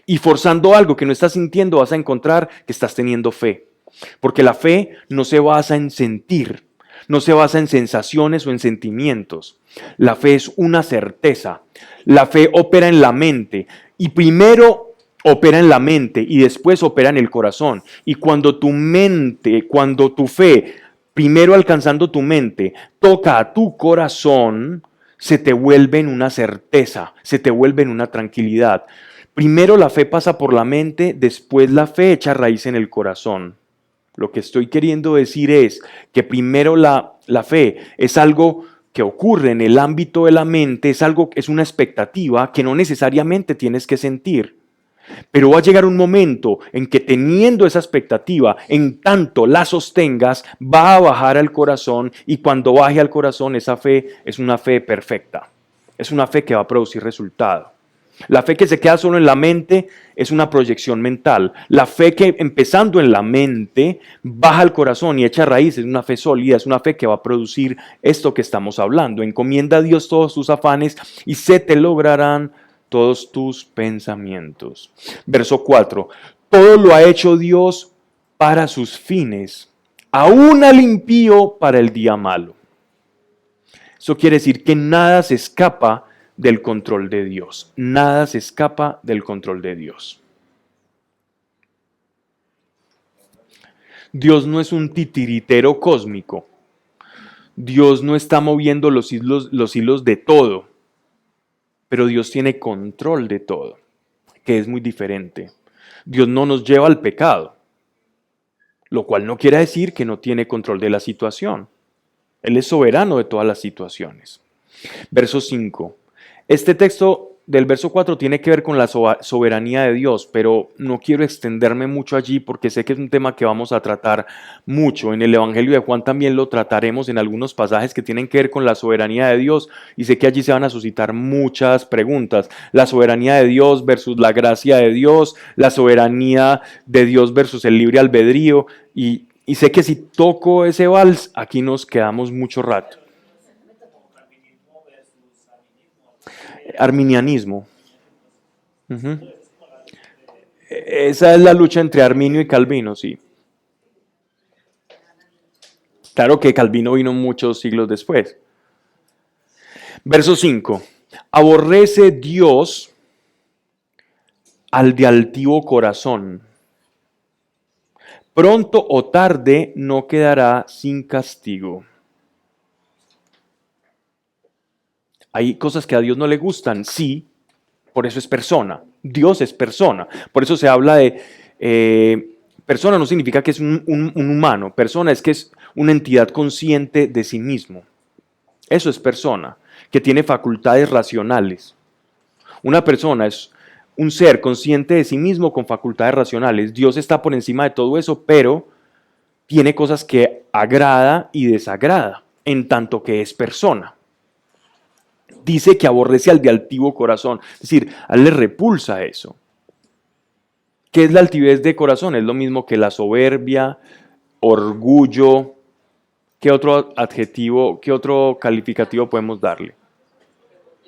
Y forzando algo que no estás sintiendo vas a encontrar que estás teniendo fe. Porque la fe no se basa en sentir, no se basa en sensaciones o en sentimientos. La fe es una certeza. La fe opera en la mente y primero opera en la mente y después opera en el corazón. Y cuando tu fe, primero alcanzando tu mente, toca a tu corazón, se te vuelve en una certeza, se te vuelve en una tranquilidad. Primero la fe pasa por la mente, después la fe echa raíz en el corazón. Lo que estoy queriendo decir es que primero la fe es algo que ocurre en el ámbito de la mente, es una expectativa que no necesariamente tienes que sentir. Pero va a llegar un momento en que teniendo esa expectativa, en tanto la sostengas, va a bajar al corazón y cuando baje al corazón esa fe es una fe perfecta. Es una fe que va a producir resultado. La fe que se queda solo en la mente es una proyección mental. La fe que empezando en la mente baja al corazón y echa raíz es una fe sólida, es una fe que va a producir esto que estamos hablando. Encomienda a Dios todos tus afanes y se te lograrán todos tus pensamientos. Verso 4. Todo lo ha hecho Dios para sus fines, aún al impío para el día malo. Eso quiere decir que nada se escapa del control de Dios. Nada se escapa del control de Dios. Dios no es un titiritero cósmico. Dios no está moviendo los hilos de todo. Pero Dios tiene control de todo, que es muy diferente. Dios no nos lleva al pecado, lo cual no quiere decir que no tiene control de la situación. Él es soberano de todas las situaciones. Verso 5. Este texto del verso 4 tiene que ver con la soberanía de Dios, pero no quiero extenderme mucho allí porque sé que es un tema que vamos a tratar mucho. En el Evangelio de Juan también lo trataremos en algunos pasajes que tienen que ver con la soberanía de Dios y sé que allí se van a suscitar muchas preguntas. La soberanía de Dios versus la gracia de Dios, la soberanía de Dios versus el libre albedrío y sé que si toco ese vals, aquí nos quedamos mucho rato. Arminianismo. Esa es la lucha entre Arminio y Calvino, sí. Claro que Calvino vino muchos siglos después. Verso 5. Aborrece Dios al de altivo corazón. Pronto o tarde no quedará sin castigo. Hay cosas que a Dios no le gustan, sí, por eso es persona. Dios es persona. Por eso se habla de persona, no significa que es un humano. Persona es que es una entidad consciente de sí mismo. Eso es persona, que tiene facultades racionales. Una persona es un ser consciente de sí mismo con facultades racionales. Dios está por encima de todo eso, pero tiene cosas que agrada y desagrada, en tanto que es persona. Dice que aborrece al de altivo corazón, es decir, a él le repulsa eso. ¿Qué es la altivez de corazón? Es lo mismo que la soberbia, orgullo. ¿Qué otro adjetivo, qué otro calificativo podemos darle?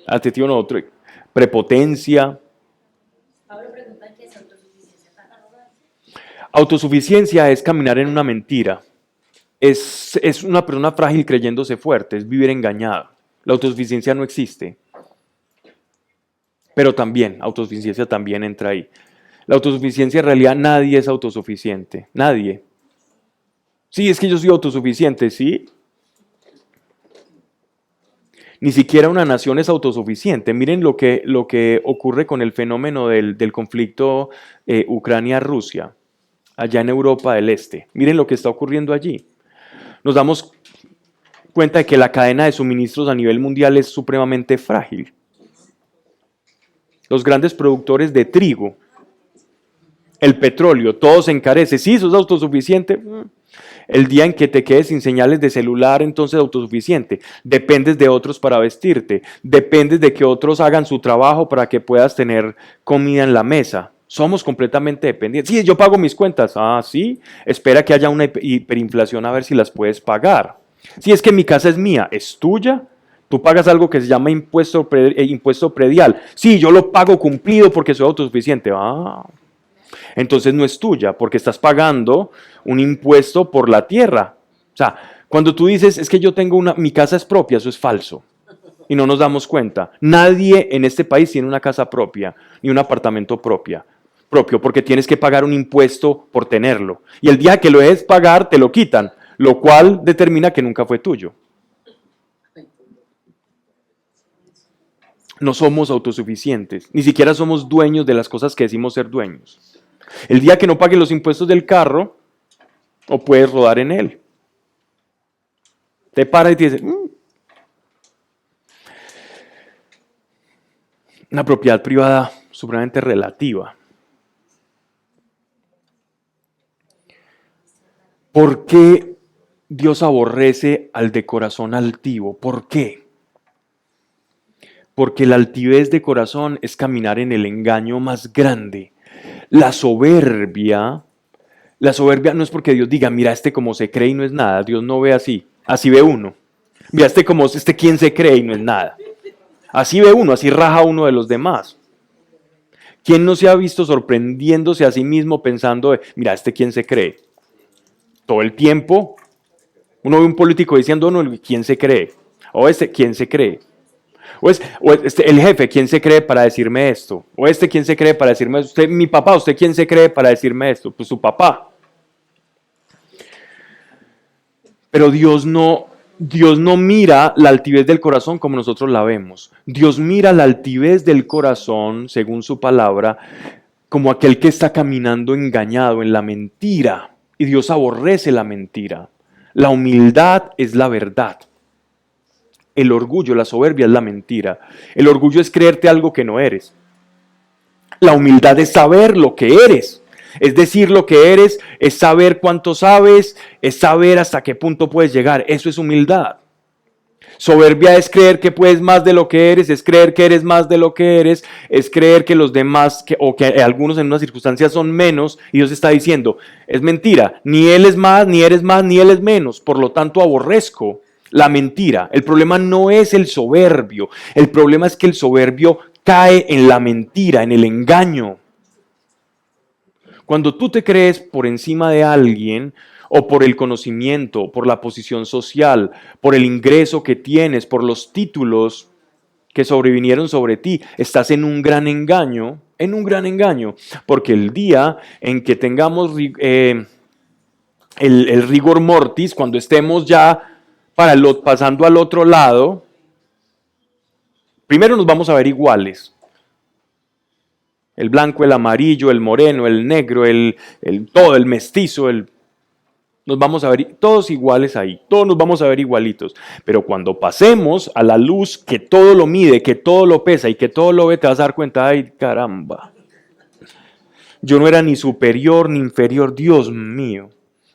Adjetivo no, otro. Prepotencia. Pablo pregunta qué es autosuficiencia tan arrogante. Autosuficiencia es caminar en una mentira. Es una persona frágil creyéndose fuerte, es vivir engañado. La autosuficiencia no existe. Pero también, autosuficiencia también entra ahí. La autosuficiencia en realidad nadie es autosuficiente, nadie. Sí, es que yo soy autosuficiente, sí. Ni siquiera una nación es autosuficiente. Miren lo que ocurre con el fenómeno del conflicto Ucrania-Rusia, allá en Europa del Este. Miren lo que está ocurriendo allí. Nos damos cuenta de que la cadena de suministros a nivel mundial es supremamente frágil. Los grandes productores de trigo, el petróleo, todo se encarece. Sí, eso es autosuficiente. El día en que te quedes sin señales de celular, entonces autosuficiente. Dependes de otros para vestirte. Dependes de que otros hagan su trabajo para que puedas tener comida en la mesa. Somos completamente dependientes. Sí, yo pago mis cuentas. Ah, sí. Espera que haya una hiperinflación a ver si las puedes pagar. Sí, es que mi casa es mía. ¿Es tuya? Tú pagas algo que se llama impuesto predial. Sí, yo lo pago cumplido porque soy autosuficiente. Ah, entonces no es tuya porque estás pagando un impuesto por la tierra. O sea, cuando tú dices, es que yo tengo mi casa es propia, eso es falso. Y no nos damos cuenta. Nadie en este país tiene una casa propia, ni un apartamento propio, porque tienes que pagar un impuesto por tenerlo. Y el día que lo dejes pagar, te lo quitan, lo cual determina que nunca fue tuyo. No somos autosuficientes, ni siquiera somos dueños de las cosas que decimos ser dueños. El día que no pagues los impuestos del carro, o puedes rodar en él. Te para y te dice, Una propiedad privada supremamente relativa. ¿Por qué Dios aborrece al de corazón altivo? ¿Por qué? Porque la altivez de corazón es caminar en el engaño más grande. La soberbia no es porque Dios diga, mira como se cree y no es nada. Dios no ve así, así ve uno. Mira quién se cree y no es nada. Así ve uno, así raja uno de los demás. ¿Quién no se ha visto sorprendiéndose a sí mismo pensando, mira, quién se cree? Todo el tiempo uno ve un político diciendo, no, ¿quién se cree? O ¿quién se cree? El jefe, ¿quién se cree para decirme esto? O ¿quién se cree para decirme esto? Mi papá, ¿usted quién se cree para decirme esto? Pues su papá. Pero Dios no mira la altivez del corazón como nosotros la vemos. Dios mira la altivez del corazón, según su palabra, como aquel que está caminando engañado en la mentira. Y Dios aborrece la mentira. La humildad es la verdad. El orgullo, la soberbia es la mentira. El orgullo es creerte algo que no eres. La humildad es saber lo que eres. Es decir, lo que eres es saber cuánto sabes, es saber hasta qué punto puedes llegar. Eso es humildad. Soberbia es creer que puedes más de lo que eres, es creer que eres más de lo que eres, es creer que los demás, o que algunos en unas circunstancias son menos, y Dios está diciendo, es mentira, ni él es más, ni eres más, ni él es menos, por lo tanto aborrezco la mentira. El problema no es el soberbio, el problema es que el soberbio cae en la mentira, en el engaño. Cuando tú te crees por encima de alguien, o por el conocimiento, por la posición social, por el ingreso que tienes, por los títulos que sobrevinieron sobre ti, estás en un gran engaño, porque el día en que tengamos el rigor mortis, cuando estemos ya pasando al otro lado, primero nos vamos a ver iguales. El blanco, el amarillo, el moreno, el negro, el mestizo, nos vamos a ver todos iguales ahí, todos nos vamos a ver igualitos. Pero cuando pasemos a la luz que todo lo mide, que todo lo pesa y que todo lo ve, te vas a dar cuenta, ay caramba, yo no era ni superior ni inferior, Dios mío.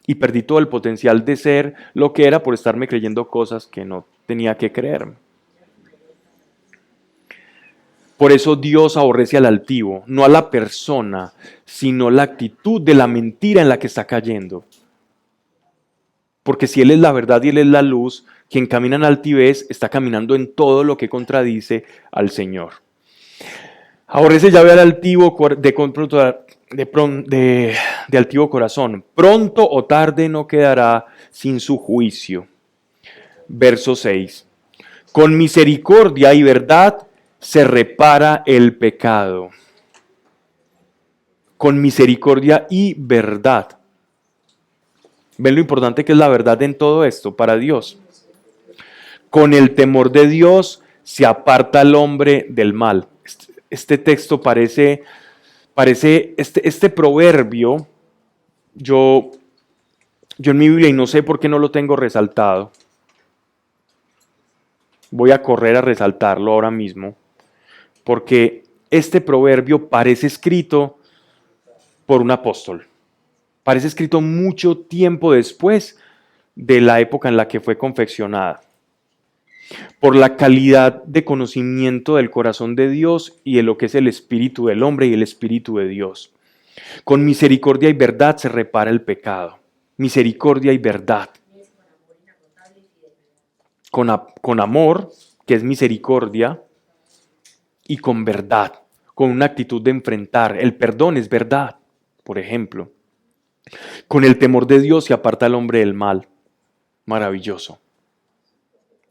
Y perdí todo el potencial de ser lo que era por estarme creyendo cosas que no tenía que creerme. Por eso Dios aborrece al altivo, no a la persona, sino la actitud de la mentira en la que está cayendo. Porque si Él es la verdad y Él es la luz, quien camina en altivez está caminando en todo lo que contradice al Señor. Aborrece Yahvé al altivo de altivo corazón. Pronto o tarde no quedará sin su juicio. Verso 6. Con misericordia y verdad se repara el pecado con misericordia y verdad. ¿Ven lo importante que es la verdad en todo esto para Dios? Con el temor de Dios se aparta al hombre del mal. Este texto parece este proverbio, yo en mi Biblia, y no sé por qué no lo tengo resaltado, voy a correr a resaltarlo ahora mismo, porque este proverbio parece escrito por un apóstol. Parece escrito mucho tiempo después de la época en la que fue confeccionada. Por la calidad de conocimiento del corazón de Dios y de lo que es el espíritu del hombre y el espíritu de Dios. Con misericordia y verdad se repara el pecado. Misericordia y verdad. Con amor, que es misericordia, y con verdad, con una actitud de enfrentar. El perdón es verdad, por ejemplo. Con el temor de Dios se aparta el hombre del mal. Maravilloso.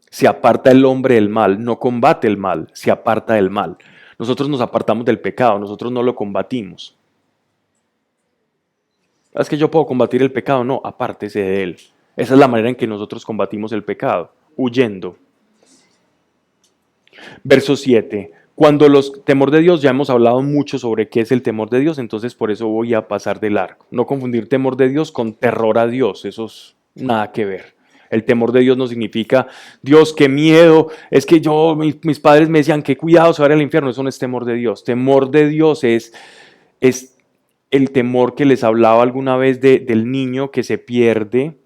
Se aparta el hombre del mal, no combate el mal, se aparta del mal. Nosotros nos apartamos del pecado, nosotros no lo combatimos. ¿Es que yo puedo combatir el pecado? No, apártese de él. Esa es la manera en que nosotros combatimos el pecado, huyendo. Verso 7. Cuando los temor de Dios, ya hemos hablado mucho sobre qué es el temor de Dios, entonces por eso voy a pasar de largo. No confundir temor de Dios con terror a Dios, eso es nada que ver. El temor de Dios no significa, Dios, qué miedo, es que mis padres me decían, qué cuidado, se va a ir al infierno, eso no es temor de Dios. Temor de Dios es el temor que les hablaba alguna vez del niño que se pierde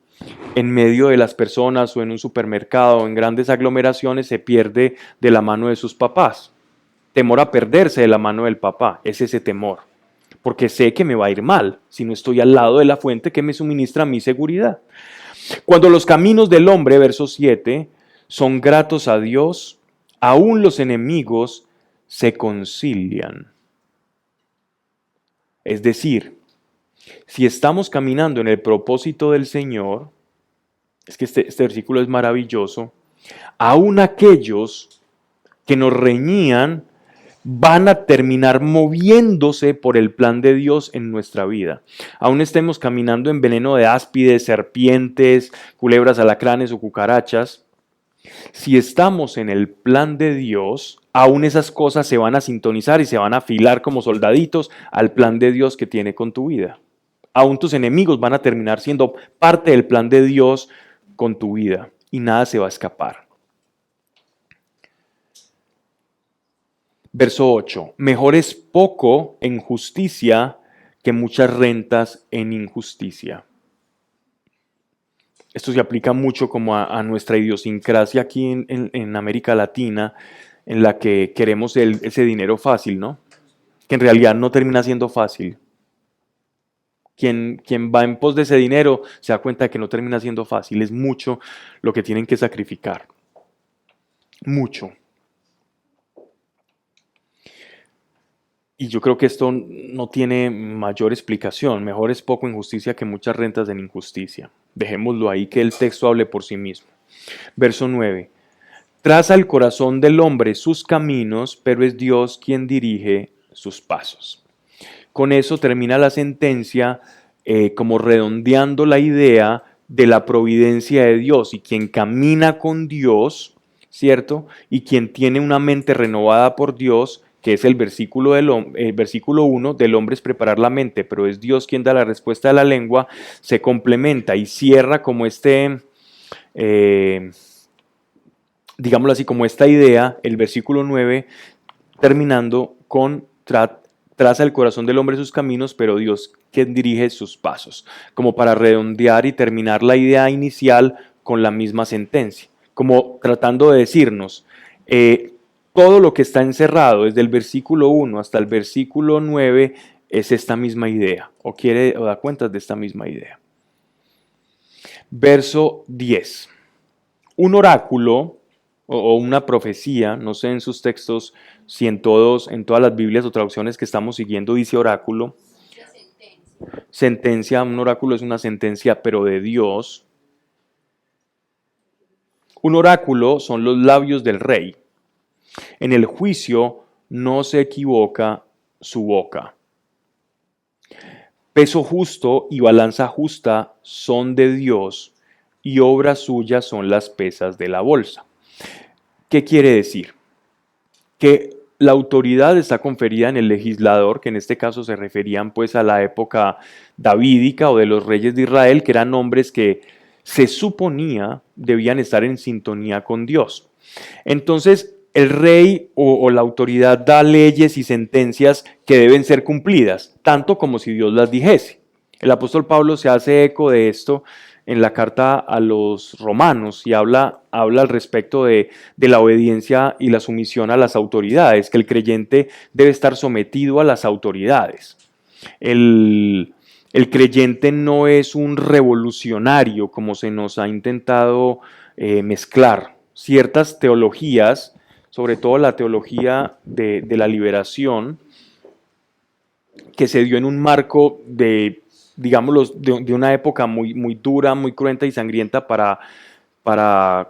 en medio de las personas o en un supermercado o en grandes aglomeraciones, se pierde de la mano de sus papás. Temor a perderse de la mano del papá, es ese temor. Porque sé que me va a ir mal si no estoy al lado de la fuente que me suministra mi seguridad. Cuando los caminos del hombre, verso 7, son gratos a Dios, aún los enemigos se concilian. Es decir, si estamos caminando en el propósito del Señor, es que este versículo es maravilloso, aún aquellos que nos reñían van a terminar moviéndose por el plan de Dios en nuestra vida. Aún estemos caminando en veneno de áspides, serpientes, culebras, alacranes o cucarachas, si estamos en el plan de Dios, aún esas cosas se van a sintonizar y se van a afilar como soldaditos al plan de Dios que tiene con tu vida. Aún tus enemigos van a terminar siendo parte del plan de Dios con tu vida y nada se va a escapar. Verso 8. Mejor es poco en justicia que muchas rentas en injusticia. Esto se aplica mucho como a nuestra idiosincrasia aquí en América Latina, en la que queremos ese dinero fácil, ¿no? Que en realidad no termina siendo fácil. Quien va en pos de ese dinero se da cuenta de que no termina siendo fácil. Es mucho lo que tienen que sacrificar. Mucho. Y yo creo que esto no tiene mayor explicación. Mejor es poco en justicia que muchas rentas en injusticia. Dejémoslo ahí, que el texto hable por sí mismo. Verso 9. Traza el corazón del hombre sus caminos, pero es Dios quien dirige sus pasos. Con eso termina la sentencia como redondeando la idea de la providencia de Dios. Y quien camina con Dios, ¿cierto? Y quien tiene una mente renovada por Dios, que es el versículo 1, del hombre es preparar la mente, pero es Dios quien da la respuesta de la lengua, se complementa y cierra como digámoslo así, como esta idea, el versículo 9, terminando con traza el corazón del hombre sus caminos, pero Dios quien dirige sus pasos, como para redondear y terminar la idea inicial con la misma sentencia, como tratando de decirnos, todo lo que está encerrado desde el versículo 1 hasta el versículo 9 es esta misma idea, o da cuenta de esta misma idea. Verso 10. Un oráculo o una profecía, no sé en sus textos si en todas las Biblias o traducciones que estamos siguiendo dice oráculo. Sentencia, un oráculo es una sentencia, pero de Dios. Un oráculo son los labios del rey. En el juicio no se equivoca su boca. Peso justo y balanza justa son de Dios, y obra suya son las pesas de la bolsa. ¿Qué quiere decir? Que la autoridad está conferida en el legislador, que en este caso se referían pues a la época davídica o de los reyes de Israel, que eran hombres que se suponía debían estar en sintonía con Dios. Entonces, el rey o la autoridad da leyes y sentencias que deben ser cumplidas, tanto como si Dios las dijese. El apóstol Pablo se hace eco de esto en la carta a los romanos y habla al respecto de la obediencia y la sumisión a las autoridades, que el creyente debe estar sometido a las autoridades. El creyente no es un revolucionario, como se nos ha intentado mezclar. Ciertas teologías, sobre todo la teología de la liberación, que se dio en un marco de, digámoslo, de una época muy, muy dura, muy cruenta y sangrienta para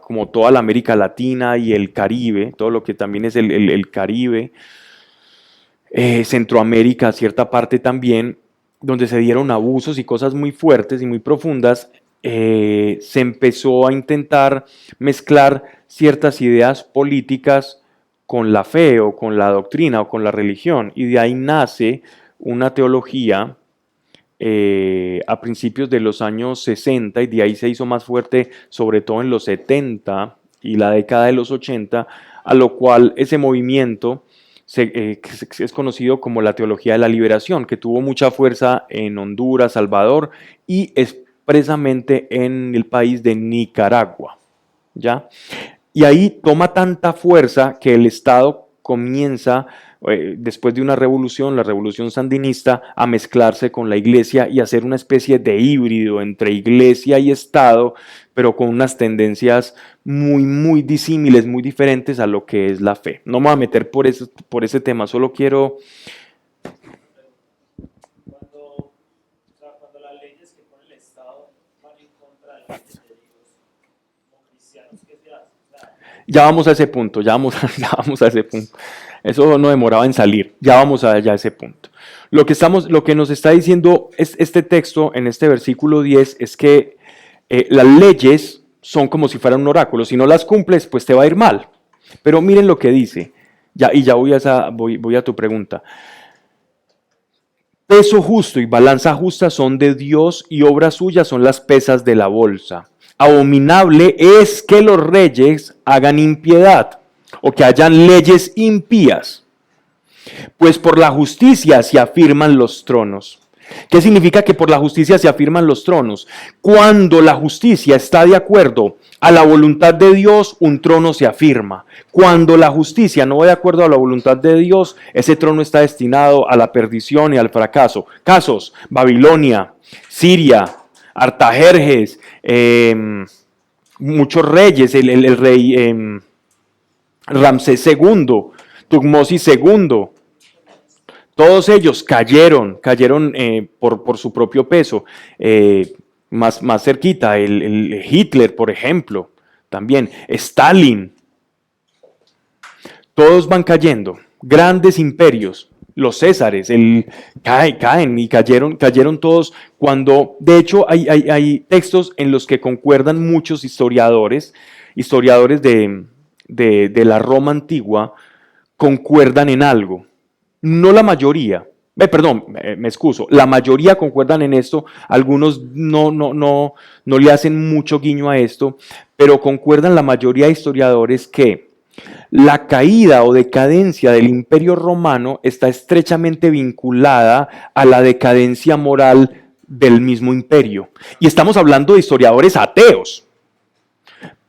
como toda la América Latina y el Caribe, todo lo que también es el Caribe, Centroamérica, cierta parte también, donde se dieron abusos y cosas muy fuertes y muy profundas. Se empezó a intentar mezclar ciertas ideas políticas con la fe o con la doctrina o con la religión, y de ahí nace una teología a principios de los años 60, y de ahí se hizo más fuerte sobre todo en los 70 y la década de los 80, a lo cual ese movimiento es conocido como la teología de la liberación, que tuvo mucha fuerza en Honduras, Salvador y expresamente en el país de Nicaragua, ¿ya? Y ahí toma tanta fuerza que el Estado comienza, después de una revolución, la revolución sandinista, a mezclarse con la iglesia y hacer una especie de híbrido entre iglesia y Estado, pero con unas tendencias muy, muy disímiles, muy diferentes a lo que es la fe. No me voy a meter por ese tema, solo quiero... Cuando las leyes que pone el Estado van en contra de las leyes de Dios, como cristianos, ¿qué se hace? Ya vamos a ese punto, ya vamos a ese punto. Eso no demoraba en salir, ya vamos allá a ese punto. Lo que nos está diciendo este texto en este versículo 10 es que las leyes son como si fueran un oráculo. Si no las cumples, pues te va a ir mal. Pero miren lo que dice, ya voy a tu pregunta. Peso justo y balanza justa son de Dios, y obra suya son las pesas de la bolsa. Abominable es que los reyes hagan impiedad, o que hayan leyes impías, pues por la justicia se afirman los tronos. ¿Qué significa que por la justicia se afirman los tronos? Cuando la justicia está de acuerdo a la voluntad de Dios, un trono se afirma. Cuando la justicia no va de acuerdo a la voluntad de Dios, ese trono está destinado a la perdición y al fracaso. Casos: Babilonia, Siria, Artajerjes, muchos reyes, el rey Ramsés II, Tutmosis II. Todos ellos cayeron por su propio peso. Más cerquita, el Hitler, por ejemplo, también, Stalin. Todos van cayendo, grandes imperios, los Césares, caen y cayeron todos cuando, de hecho, hay textos en los que concuerdan muchos historiadores de la Roma antigua, concuerdan en algo. No la mayoría, me excuso, la mayoría concuerdan en esto, algunos no le hacen mucho guiño a esto, pero concuerdan la mayoría de historiadores que la caída o decadencia del Imperio Romano está estrechamente vinculada a la decadencia moral del mismo imperio. Y estamos hablando de historiadores ateos,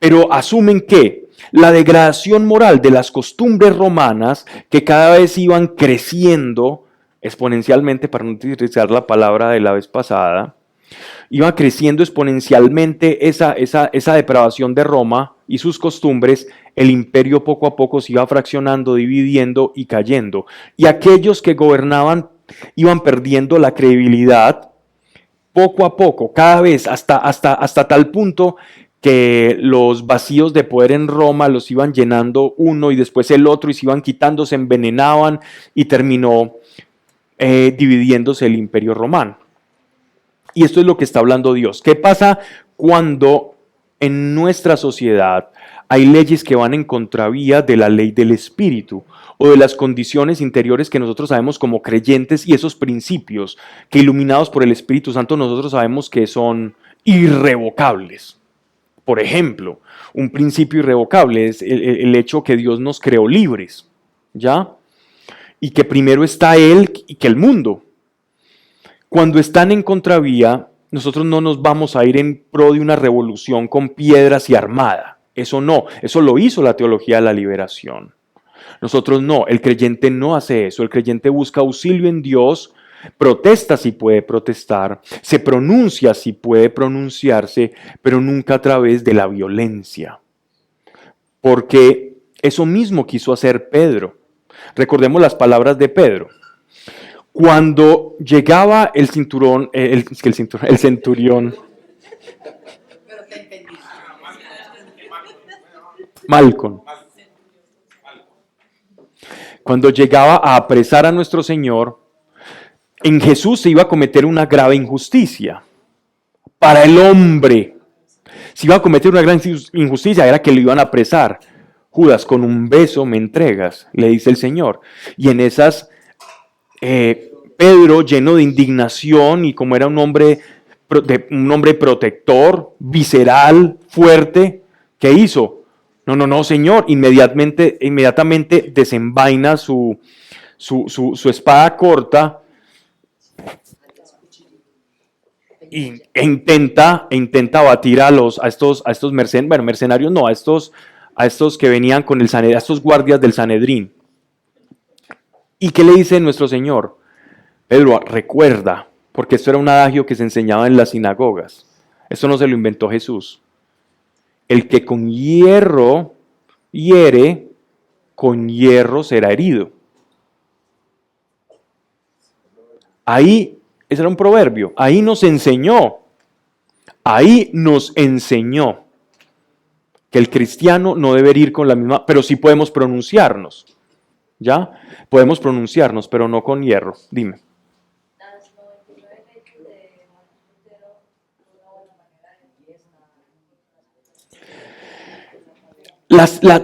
pero asumen que la degradación moral de las costumbres romanas, que cada vez iban creciendo exponencialmente, para no utilizar la palabra de la vez pasada, iba creciendo exponencialmente esa depravación de Roma y sus costumbres. El imperio poco a poco se iba fraccionando, dividiendo y cayendo. Y aquellos que gobernaban iban perdiendo la credibilidad poco a poco, cada vez hasta tal punto que los vacíos de poder en Roma los iban llenando uno y después el otro y se iban quitando, se envenenaban y terminó dividiéndose el imperio romano. Y esto es lo que está hablando Dios. ¿Qué pasa cuando en nuestra sociedad hay leyes que van en contravía de la ley del Espíritu o de las condiciones interiores que nosotros sabemos como creyentes y esos principios que iluminados por el Espíritu Santo nosotros sabemos que son irrevocables? Por ejemplo, un principio irrevocable es el hecho que Dios nos creó libres, ¿ya? Y que primero está Él y que el mundo. Cuando están en contravía, nosotros no nos vamos a ir en pro de una revolución con piedras y armada. Eso no, eso lo hizo la teología de la liberación. Nosotros no, el creyente no hace eso, el creyente busca auxilio en Dios, protesta si puede protestar, se pronuncia si puede pronunciarse, pero nunca a través de la violencia. Porque eso mismo quiso hacer Pedro. Recordemos las palabras de Pedro. Cuando llegaba el centurión, Pero te entendí. Malcolm, cuando llegaba a apresar a nuestro Señor, en Jesús se iba a cometer una grave injusticia. Para el hombre, se iba a cometer una gran injusticia, era que lo iban a apresar. Judas, con un beso me entregas, le dice el Señor. Y en esas, Pedro, lleno de indignación y como era un hombre protector, visceral, fuerte, ¿qué hizo? No, Señor, inmediatamente desenvaina su espada corta e intenta abatir a estos mercenarios, no, a estos que venían con el Sanedrín, a estos guardias del Sanedrín. ¿Y qué le dice nuestro Señor? Pedro, recuerda, porque esto era un adagio que se enseñaba en las sinagogas. Esto no se lo inventó Jesús. El que con hierro hiere, con hierro será herido. Ahí, ese era un proverbio, ahí nos enseñó que el cristiano no debe herir con la misma, pero sí podemos pronunciarnos, ¿ya? Podemos pronunciarnos, pero no con hierro. Dime. Las 99 leyes de Martín Lutero fue una buena manera de 10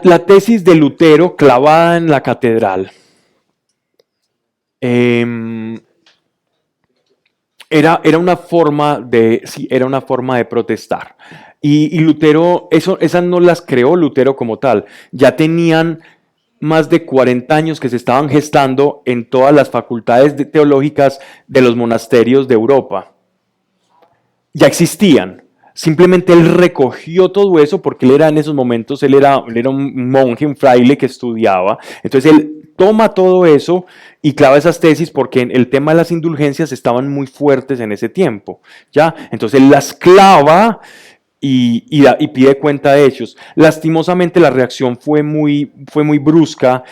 La tesis de Lutero clavada en la catedral era una forma de protestar. Y Lutero, esas no las creó Lutero como tal. Ya tenían más de 40 años que se estaban gestando en todas las facultades teológicas de los monasterios de Europa. Ya existían. Simplemente él recogió todo eso porque él era en esos momentos, él era un monje, un fraile que estudiaba. Entonces él toma todo eso y clava esas tesis porque el tema de las indulgencias estaban muy fuertes en ese tiempo, ¿ya? Entonces él las clava y pide cuenta de ellos. Lastimosamente la reacción fue muy brusca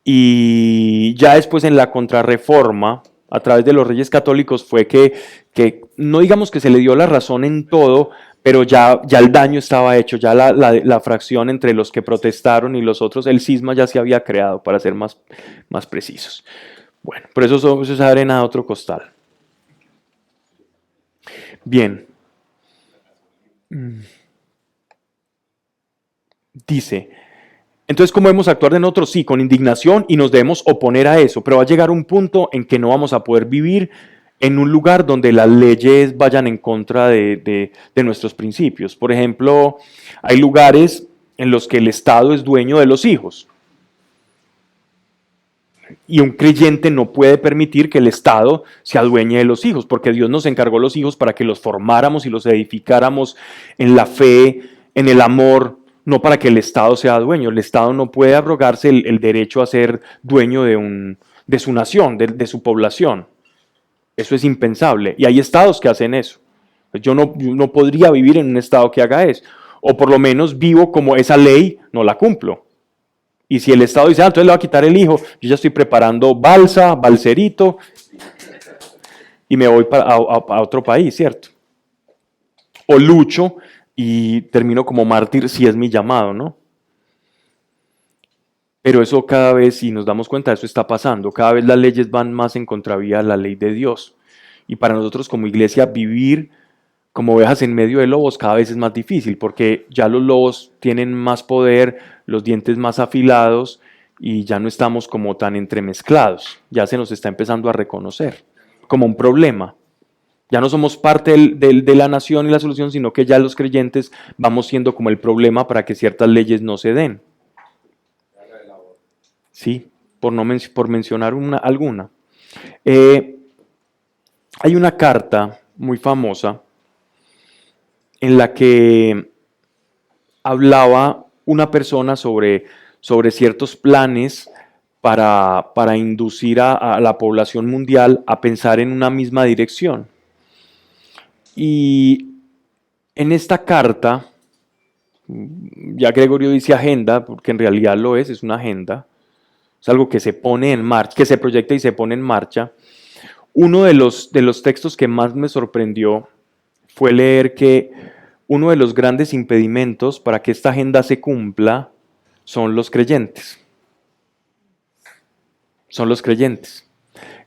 y ya después en la Contrarreforma, a través de los Reyes Católicos, fue que no digamos que se le dio la razón en todo, pero ya el daño estaba hecho, ya la fracción entre los que protestaron y los otros, el cisma ya se había creado, para ser más precisos. Bueno, pero eso es arena de otro costal. Bien. Dice, entonces, ¿cómo debemos actuar de nosotros? Sí, con indignación y nos debemos oponer a eso, pero va a llegar un punto en que no vamos a poder vivir en un lugar donde las leyes vayan en contra de nuestros principios. Por ejemplo, hay lugares en los que el Estado es dueño de los hijos. Y un creyente no puede permitir que el Estado se adueñe de los hijos, porque Dios nos encargó los hijos para que los formáramos y los edificáramos en la fe, en el amor, no para que el Estado sea dueño. El Estado no puede arrogarse el derecho a ser dueño de su nación, de su población. Eso es impensable. Y hay estados que hacen eso. Yo no podría vivir en un estado que haga eso. O por lo menos vivo como esa ley, no la cumplo. Y si el Estado dice, entonces le va a quitar el hijo, yo ya estoy preparando balserito, y me voy a otro país, ¿cierto? O lucho y termino como mártir si es mi llamado, ¿no? Pero eso cada vez, si nos damos cuenta, eso está pasando. Cada vez las leyes van más en contravía de la ley de Dios. Y para nosotros como iglesia vivir como ovejas en medio de lobos cada vez es más difícil, porque ya los lobos tienen más poder, los dientes más afilados y ya no estamos como tan entremezclados. Ya se nos está empezando a reconocer como un problema. Ya no somos parte de la nación y la solución, sino que ya los creyentes vamos siendo como el problema para que ciertas leyes no se den. Sí, por mencionar alguna. Hay una carta muy famosa en la que hablaba una persona sobre ciertos planes para inducir a la población mundial a pensar en una misma dirección. Y en esta carta, ya Gregorio dice agenda, porque en realidad lo es una agenda, es algo que se pone en marcha, que se proyecta y se pone en marcha. Uno de los textos que más me sorprendió fue leer que uno de los grandes impedimentos para que esta agenda se cumpla son los creyentes. Son los creyentes.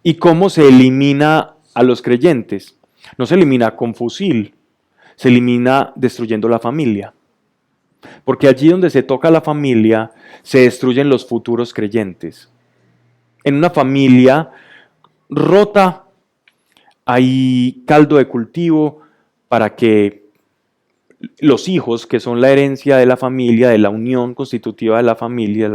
¿Y cómo se elimina a los creyentes? No se elimina con fusil, se elimina destruyendo la familia. Porque allí donde se toca la familia, se destruyen los futuros creyentes. En una familia rota hay caldo de cultivo para que los hijos, que son la herencia de la familia, de la unión constitutiva de la familia,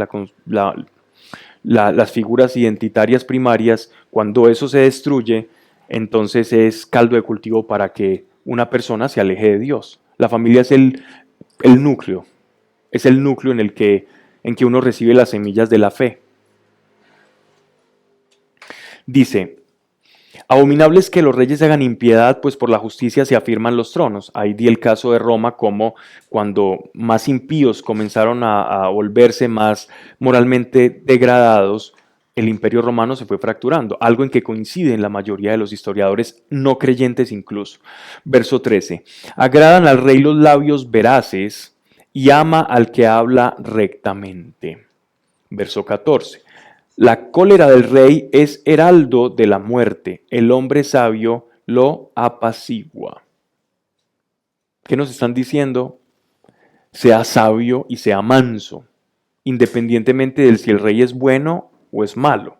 las figuras identitarias primarias, cuando eso se destruye, entonces es caldo de cultivo para que una persona se aleje de Dios. La familia es el núcleo, es el núcleo en que uno recibe las semillas de la fe. Dice: abominable es que los reyes hagan impiedad, pues por la justicia se afirman los tronos. Ahí di el caso de Roma, como cuando más impíos comenzaron a volverse más moralmente degradados, el imperio romano se fue fracturando, algo en que coinciden la mayoría de los historiadores no creyentes incluso. Verso 13. Agradan al rey los labios veraces y ama al que habla rectamente. Verso 14. La cólera del rey es heraldo de la muerte, el hombre sabio lo apacigua. ¿Qué nos están diciendo? Sea sabio y sea manso, independientemente de si el rey es bueno o es malo.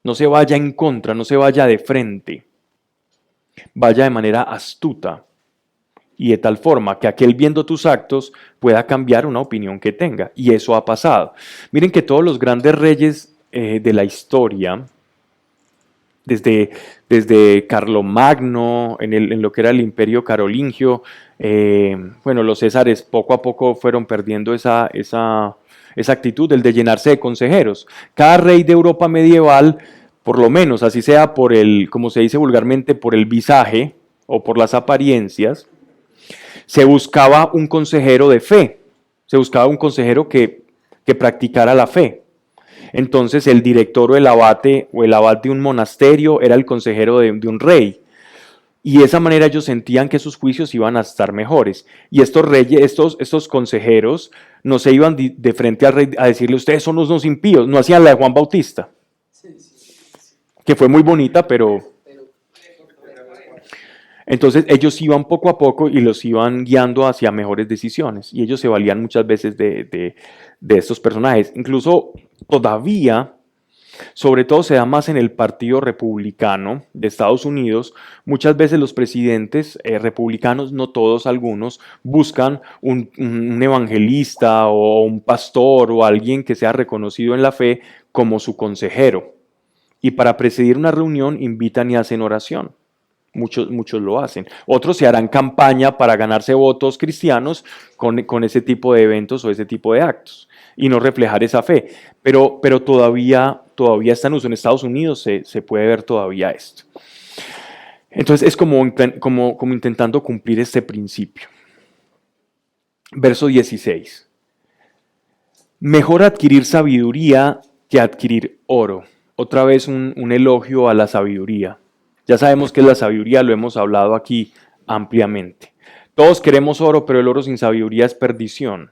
No se vaya en contra, no se vaya de frente. Vaya de manera astuta y de tal forma que aquel viendo tus actos pueda cambiar una opinión que tenga. Y eso ha pasado. Miren que todos los grandes reyes de la historia, desde Carlomagno, en lo que era el imperio carolingio, los césares poco a poco fueron perdiendo esa actitud, el de llenarse de consejeros. Cada rey de Europa medieval, por lo menos, así sea por como se dice vulgarmente, por el visaje o por las apariencias, se buscaba un consejero de fe, se buscaba un consejero que practicara la fe. Entonces el director o el abate de un monasterio era el consejero de un rey. Y de esa manera ellos sentían que sus juicios iban a estar mejores. Y estos reyes, estos consejeros, no se iban de frente al rey a decirle: ustedes son unos impíos. No hacían la de Juan Bautista, que fue muy bonita, pero... Entonces ellos iban poco a poco y los iban guiando hacia mejores decisiones. Y ellos se valían muchas veces de estos personajes. Incluso todavía, sobre todo se da más en el Partido Republicano de Estados Unidos, muchas veces los presidentes republicanos, no todos, algunos, buscan un evangelista o un pastor o alguien que sea reconocido en la fe como su consejero. Y para presidir una reunión invitan y hacen oración. Muchos lo hacen. Otros se harán campaña para ganarse votos cristianos con ese tipo de eventos o ese tipo de actos y no reflejar esa fe. Pero todavía está en uso. En Estados Unidos se puede ver todavía esto. Entonces es como intentando cumplir este principio. Verso 16. Mejor adquirir sabiduría que adquirir oro. Otra vez un elogio a la sabiduría. Ya sabemos que la sabiduría lo hemos hablado aquí ampliamente. Todos queremos oro, pero el oro sin sabiduría es perdición.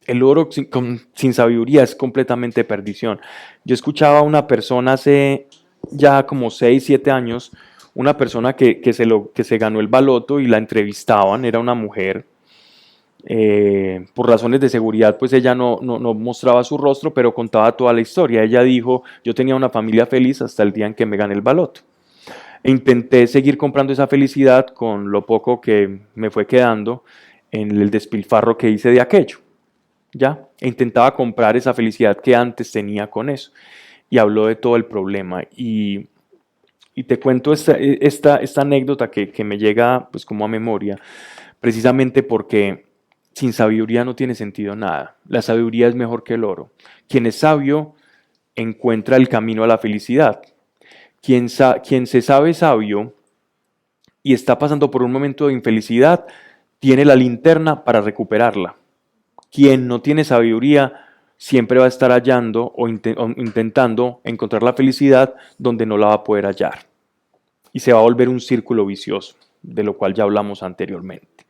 El oro sin sabiduría es completamente perdición. Yo escuchaba a una persona hace ya como 6, 7 años, una persona que se ganó el baloto y la entrevistaban, era una mujer. Por razones de seguridad, pues ella no mostraba su rostro, pero contaba toda la historia. Ella dijo, yo tenía una familia feliz hasta el día en que me gané el baloto. E intenté seguir comprando esa felicidad con lo poco que me fue quedando en el despilfarro que hice de aquello. ¿Ya? E intentaba comprar esa felicidad que antes tenía con eso. Y habló de todo el problema. Y te cuento esta anécdota que me llega pues como a memoria, precisamente porque sin sabiduría no tiene sentido nada. La sabiduría es mejor que el oro. Quien es sabio encuentra el camino a la felicidad. Quien se sabe sabio y está pasando por un momento de infelicidad, tiene la linterna para recuperarla. Quien no tiene sabiduría siempre va a estar hallando o intentando encontrar la felicidad donde no la va a poder hallar. Y se va a volver un círculo vicioso, de lo cual ya hablamos anteriormente.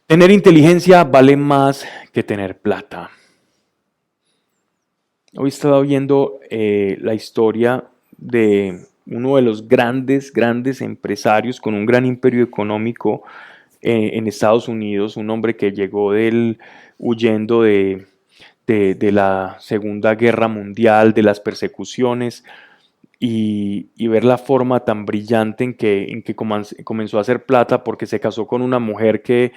Tener inteligencia vale más que tener plata. Hoy estaba viendo la historia de uno de los grandes empresarios con un gran imperio económico en Estados Unidos, un hombre que llegó huyendo de la Segunda Guerra Mundial, de las persecuciones, y ver la forma tan brillante en que comenzó a hacer plata porque se casó con una mujer que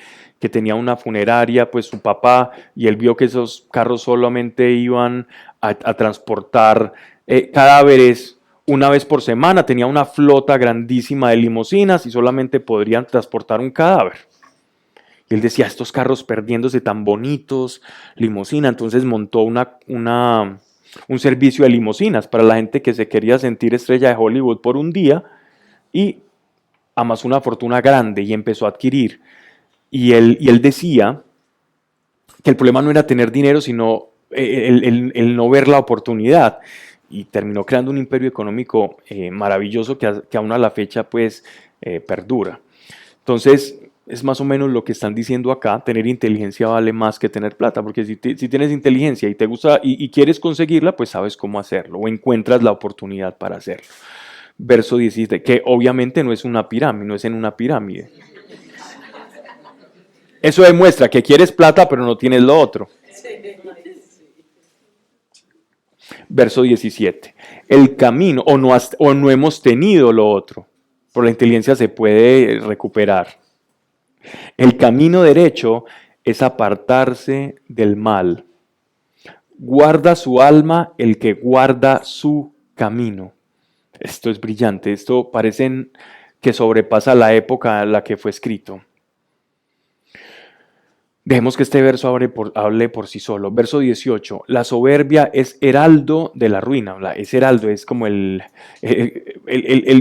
tenía una funeraria, pues su papá, y él vio que esos carros solamente iban a transportar cadáveres una vez por semana, tenía una flota grandísima de limusinas y solamente podrían transportar un cadáver. Y él decía, estos carros perdiéndose tan bonitos, limusina, entonces montó un servicio de limusinas para la gente que se quería sentir estrella de Hollywood por un día y amasó una fortuna grande y empezó a adquirir. Y él decía que el problema no era tener dinero, sino el no ver la oportunidad. Y terminó creando un imperio económico maravilloso que aún a la fecha pues perdura. Entonces, es más o menos lo que están diciendo acá, tener inteligencia vale más que tener plata, porque si tienes inteligencia y te gusta y quieres conseguirla, pues sabes cómo hacerlo o encuentras la oportunidad para hacerlo. Verso 17, que obviamente no es una pirámide, no es en una pirámide. Eso demuestra que quieres plata pero no tienes lo otro. Verso 17, el camino, o no hemos tenido lo otro, por la inteligencia se puede recuperar. El camino derecho es apartarse del mal. Guarda su alma el que guarda su camino. Esto es brillante, esto parece que sobrepasa la época en la que fue escrito. Dejemos que este verso hable por sí solo. Verso 18. La soberbia es heraldo de la ruina. Es heraldo, es como el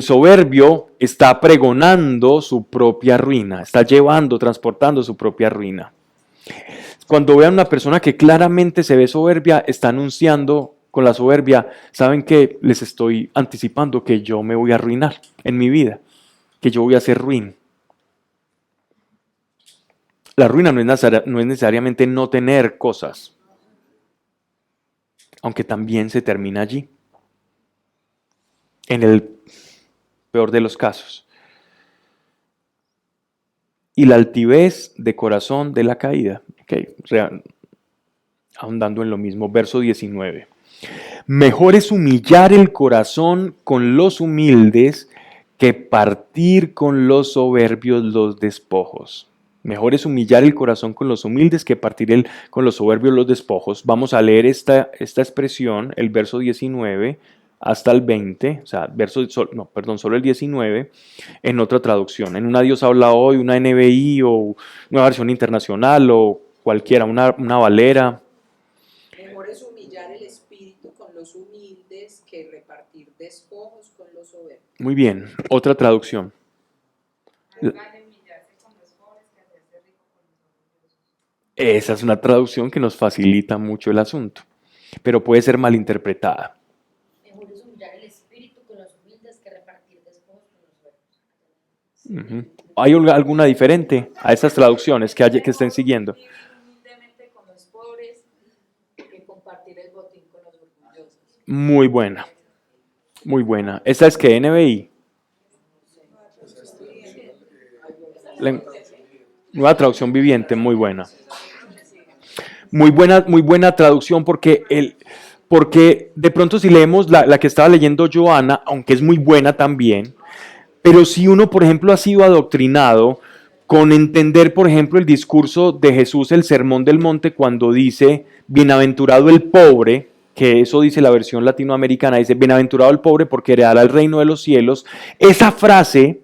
soberbio está pregonando su propia ruina, está transportando su propia ruina. Cuando vean una persona que claramente se ve soberbia, está anunciando con la soberbia, saben que les estoy anticipando que yo me voy a arruinar en mi vida, que yo voy a ser ruin. La ruina no es necesariamente no tener cosas, aunque también se termina allí, en el peor de los casos. Y la altivez de corazón de la caída. Ahondando en lo mismo, verso 19. Mejor es humillar el corazón con los humildes que partir con los soberbios los despojos. Mejor es humillar el corazón con los humildes que partir con los soberbios los despojos. Vamos a leer esta expresión, el verso 19 hasta el 20, o sea, solo el 19, en otra traducción. En una Dios habla hoy, una NBI o una versión internacional o cualquiera, una Valera. Mejor es humillar el espíritu con los humildes que repartir despojos con los soberbios. Muy bien, otra traducción. Esa es una traducción que nos facilita mucho el asunto, pero puede ser malinterpretada. Mejor es humillar el espíritu con los humildes que repartir despojos con los soberbios. Ujú. ¿Hay alguna diferente a esas traducciones que estén siguiendo? Vivir humildemente con los pobres que compartir el botín con los orgullosos. Muy buena, muy buena. ¿Esta es que NBI? La nueva traducción viviente, muy buena. Muy buena traducción porque de pronto si leemos la que estaba leyendo Joana, aunque es muy buena también, pero si uno, por ejemplo, ha sido adoctrinado con entender, por ejemplo, el discurso de Jesús, el Sermón del Monte, cuando dice, bienaventurado el pobre, que eso dice la versión latinoamericana, dice, bienaventurado el pobre porque heredará el reino de los cielos, esa frase,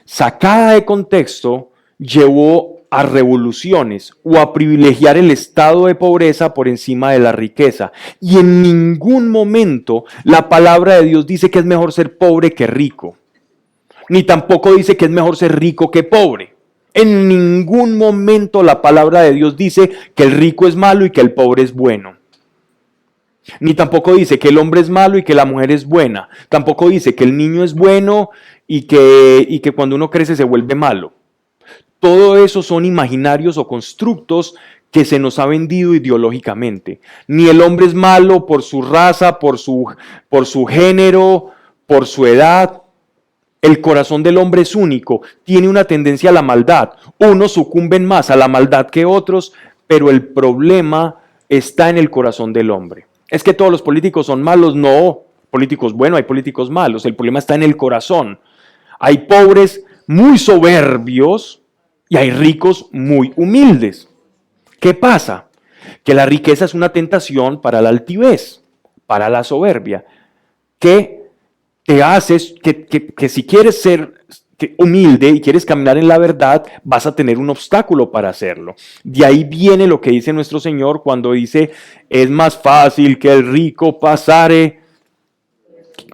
sacada de contexto, llevó a revoluciones o a privilegiar el estado de pobreza por encima de la riqueza. Y en ningún momento la palabra de Dios dice que es mejor ser pobre que rico. Ni tampoco dice que es mejor ser rico que pobre. En ningún momento la palabra de Dios dice que el rico es malo y que el pobre es bueno. Ni tampoco dice que el hombre es malo y que la mujer es buena. Tampoco dice que el niño es bueno y que cuando uno crece se vuelve malo. Todo eso son imaginarios o constructos que se nos ha vendido ideológicamente. Ni el hombre es malo por su raza, por su género, por su edad. El corazón del hombre es único, tiene una tendencia a la maldad. Unos sucumben más a la maldad que otros, pero el problema está en el corazón del hombre. ¿Es que todos los políticos son malos? No, políticos buenos, hay políticos malos. El problema está en el corazón. Hay pobres muy soberbios y hay ricos muy humildes. ¿Qué pasa? Que la riqueza es una tentación para la altivez, para la soberbia, que te haces, que si quieres ser humilde y quieres caminar en la verdad, vas a tener un obstáculo para hacerlo. De ahí viene lo que dice nuestro Señor cuando dice, es más fácil que el rico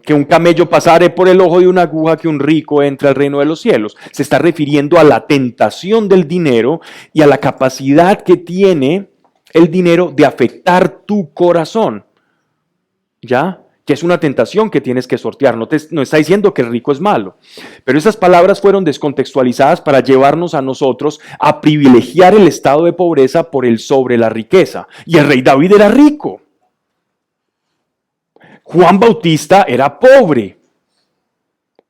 que un camello pasare por el ojo de una aguja que un rico entre al reino de los cielos. Se está refiriendo a la tentación del dinero y a la capacidad que tiene el dinero de afectar tu corazón. ¿Ya? Que es una tentación que tienes que sortear. No está diciendo que el rico es malo. Pero esas palabras fueron descontextualizadas para llevarnos a nosotros a privilegiar el estado de pobreza por el sobre la riqueza. Y el rey David era rico. Juan Bautista era pobre.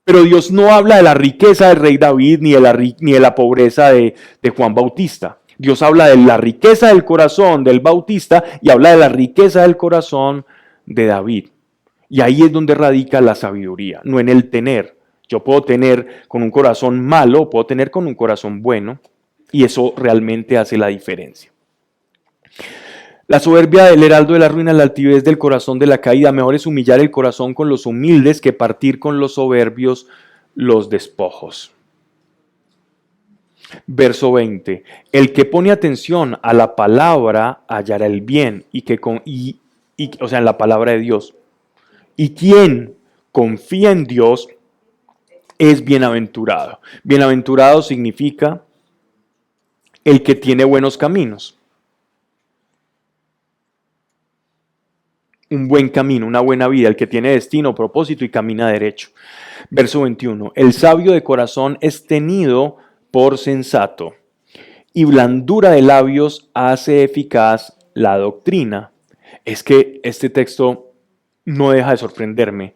Pero Dios no habla de la riqueza del rey David ni de la pobreza de Juan Bautista. Dios habla de la riqueza del corazón del Bautista y habla de la riqueza del corazón de David. Y ahí es donde radica la sabiduría, no en el tener. Yo puedo tener con un corazón malo, puedo tener con un corazón bueno, y eso realmente hace la diferencia. La soberbia del heraldo de la ruina, la altivez del corazón de la caída. Mejor es humillar el corazón con los humildes que partir con los soberbios los despojos. Verso 20. El que pone atención a la palabra hallará el bien, o sea, en la palabra de Dios. Y quien confía en Dios es bienaventurado. Bienaventurado significa el que tiene buenos caminos. Un buen camino, una buena vida, el que tiene destino, propósito y camina derecho. Verso 21. El sabio de corazón es tenido por sensato, y blandura de labios hace eficaz la doctrina. Es que este texto no deja de sorprenderme.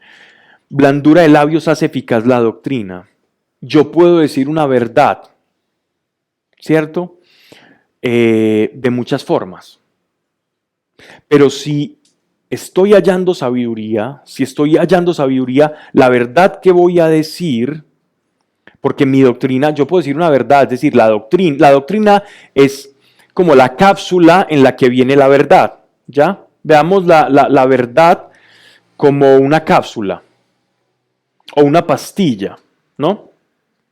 Blandura de labios hace eficaz la doctrina. Yo puedo decir una verdad, ¿cierto? De muchas formas. Pero si estoy hallando sabiduría, la verdad que voy a decir, porque mi doctrina, yo puedo decir una verdad, es decir, la doctrina es como la cápsula en la que viene la verdad, ¿ya? Veamos la verdad como una cápsula o una pastilla, ¿no?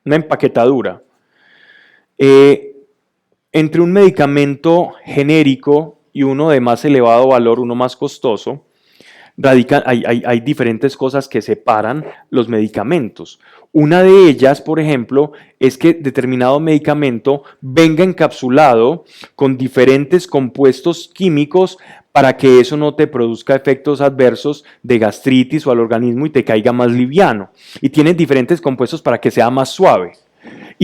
Una empaquetadura. Entre un medicamento genérico y uno de más elevado valor, uno más costoso, hay diferentes cosas que separan los medicamentos. Una de ellas, por ejemplo, es que determinado medicamento venga encapsulado con diferentes compuestos químicos para que eso no te produzca efectos adversos de gastritis o al organismo y te caiga más liviano. Y tienen diferentes compuestos para que sea más suave.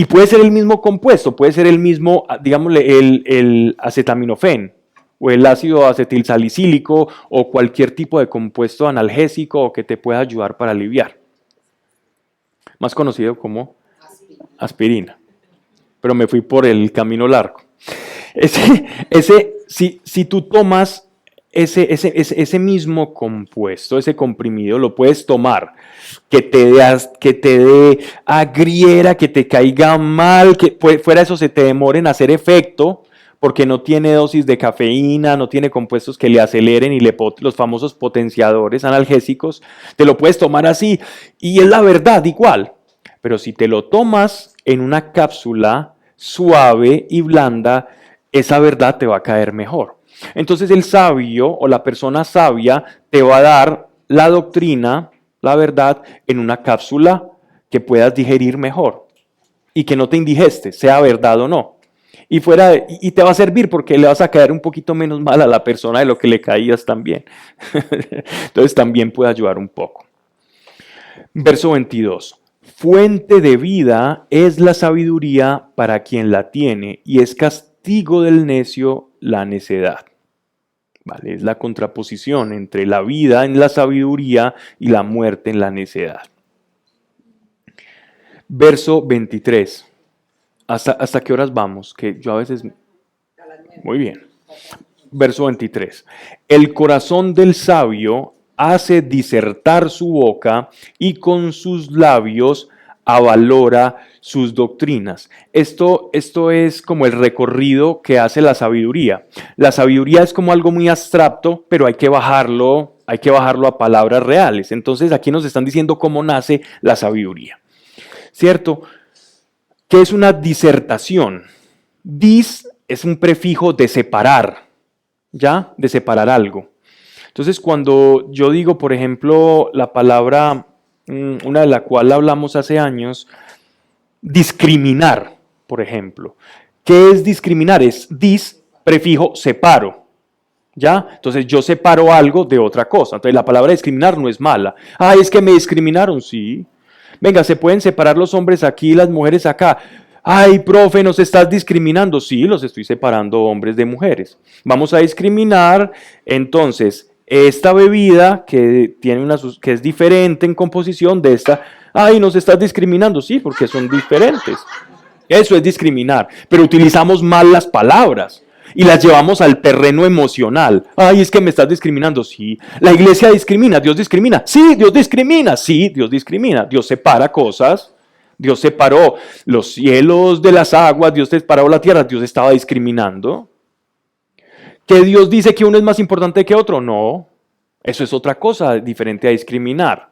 Y puede ser el mismo compuesto, puede ser el mismo, digámosle, el acetaminofén o el ácido acetilsalicílico o cualquier tipo de compuesto analgésico o que te pueda ayudar para aliviar. Más conocido como aspirina. Pero me fui por el camino largo. Si tú tomas ese mismo compuesto, ese comprimido, lo puedes tomar, que te dé agriera, que te caiga mal, que fuera eso se te demore en hacer efecto, porque no tiene dosis de cafeína, no tiene compuestos que le aceleren y los famosos potenciadores analgésicos, te lo puedes tomar así y es la verdad igual. Pero si te lo tomas en una cápsula suave y blanda, esa verdad te va a caer mejor. Entonces el sabio o la persona sabia te va a dar la doctrina, la verdad, en una cápsula que puedas digerir mejor y que no te indigestes, sea verdad o no. Y te va a servir porque le vas a caer un poquito menos mal a la persona de lo que le caías también. Entonces también puede ayudar un poco. Verso 22. Fuente de vida es la sabiduría para quien la tiene y es castigo del necio la necedad. ¿Vale? Es la contraposición entre la vida en la sabiduría y la muerte en la necedad. Verso 23. ¿Hasta qué horas vamos? Que yo a veces... Muy bien. Verso 23. El corazón del sabio hace disertar su boca y con sus labios avalora sus doctrinas. Esto es como el recorrido que hace la sabiduría. La sabiduría es como algo muy abstracto, pero hay que bajarlo a palabras reales. Entonces aquí nos están diciendo cómo nace la sabiduría. ¿Cierto? ¿Qué es una disertación? Dis es un prefijo de separar, ¿ya? De separar algo. Entonces, cuando yo digo, por ejemplo, la palabra, una de la cual hablamos hace años, discriminar, por ejemplo. ¿Qué es discriminar? Es dis, prefijo, separo. ¿Ya? Entonces, yo separo algo de otra cosa. Entonces, la palabra discriminar no es mala. Ah, es que me discriminaron, sí. Venga, ¿se pueden separar los hombres aquí y las mujeres acá? Ay, profe, ¿nos estás discriminando? Sí, los estoy separando hombres de mujeres. Vamos a discriminar, entonces, esta bebida que es diferente en composición de esta. Ay, ¿nos estás discriminando? Sí, porque son diferentes. Eso es discriminar, pero utilizamos mal las palabras. Y las llevamos al terreno emocional. Ay, es que me estás discriminando. Sí. La iglesia discrimina. Dios discrimina. Sí, Dios discrimina. Sí, Dios discrimina. Dios separa cosas. Dios separó los cielos de las aguas. Dios separó la tierra. Dios estaba discriminando. ¿Que Dios dice que uno es más importante que otro? No. Eso es otra cosa diferente a discriminar.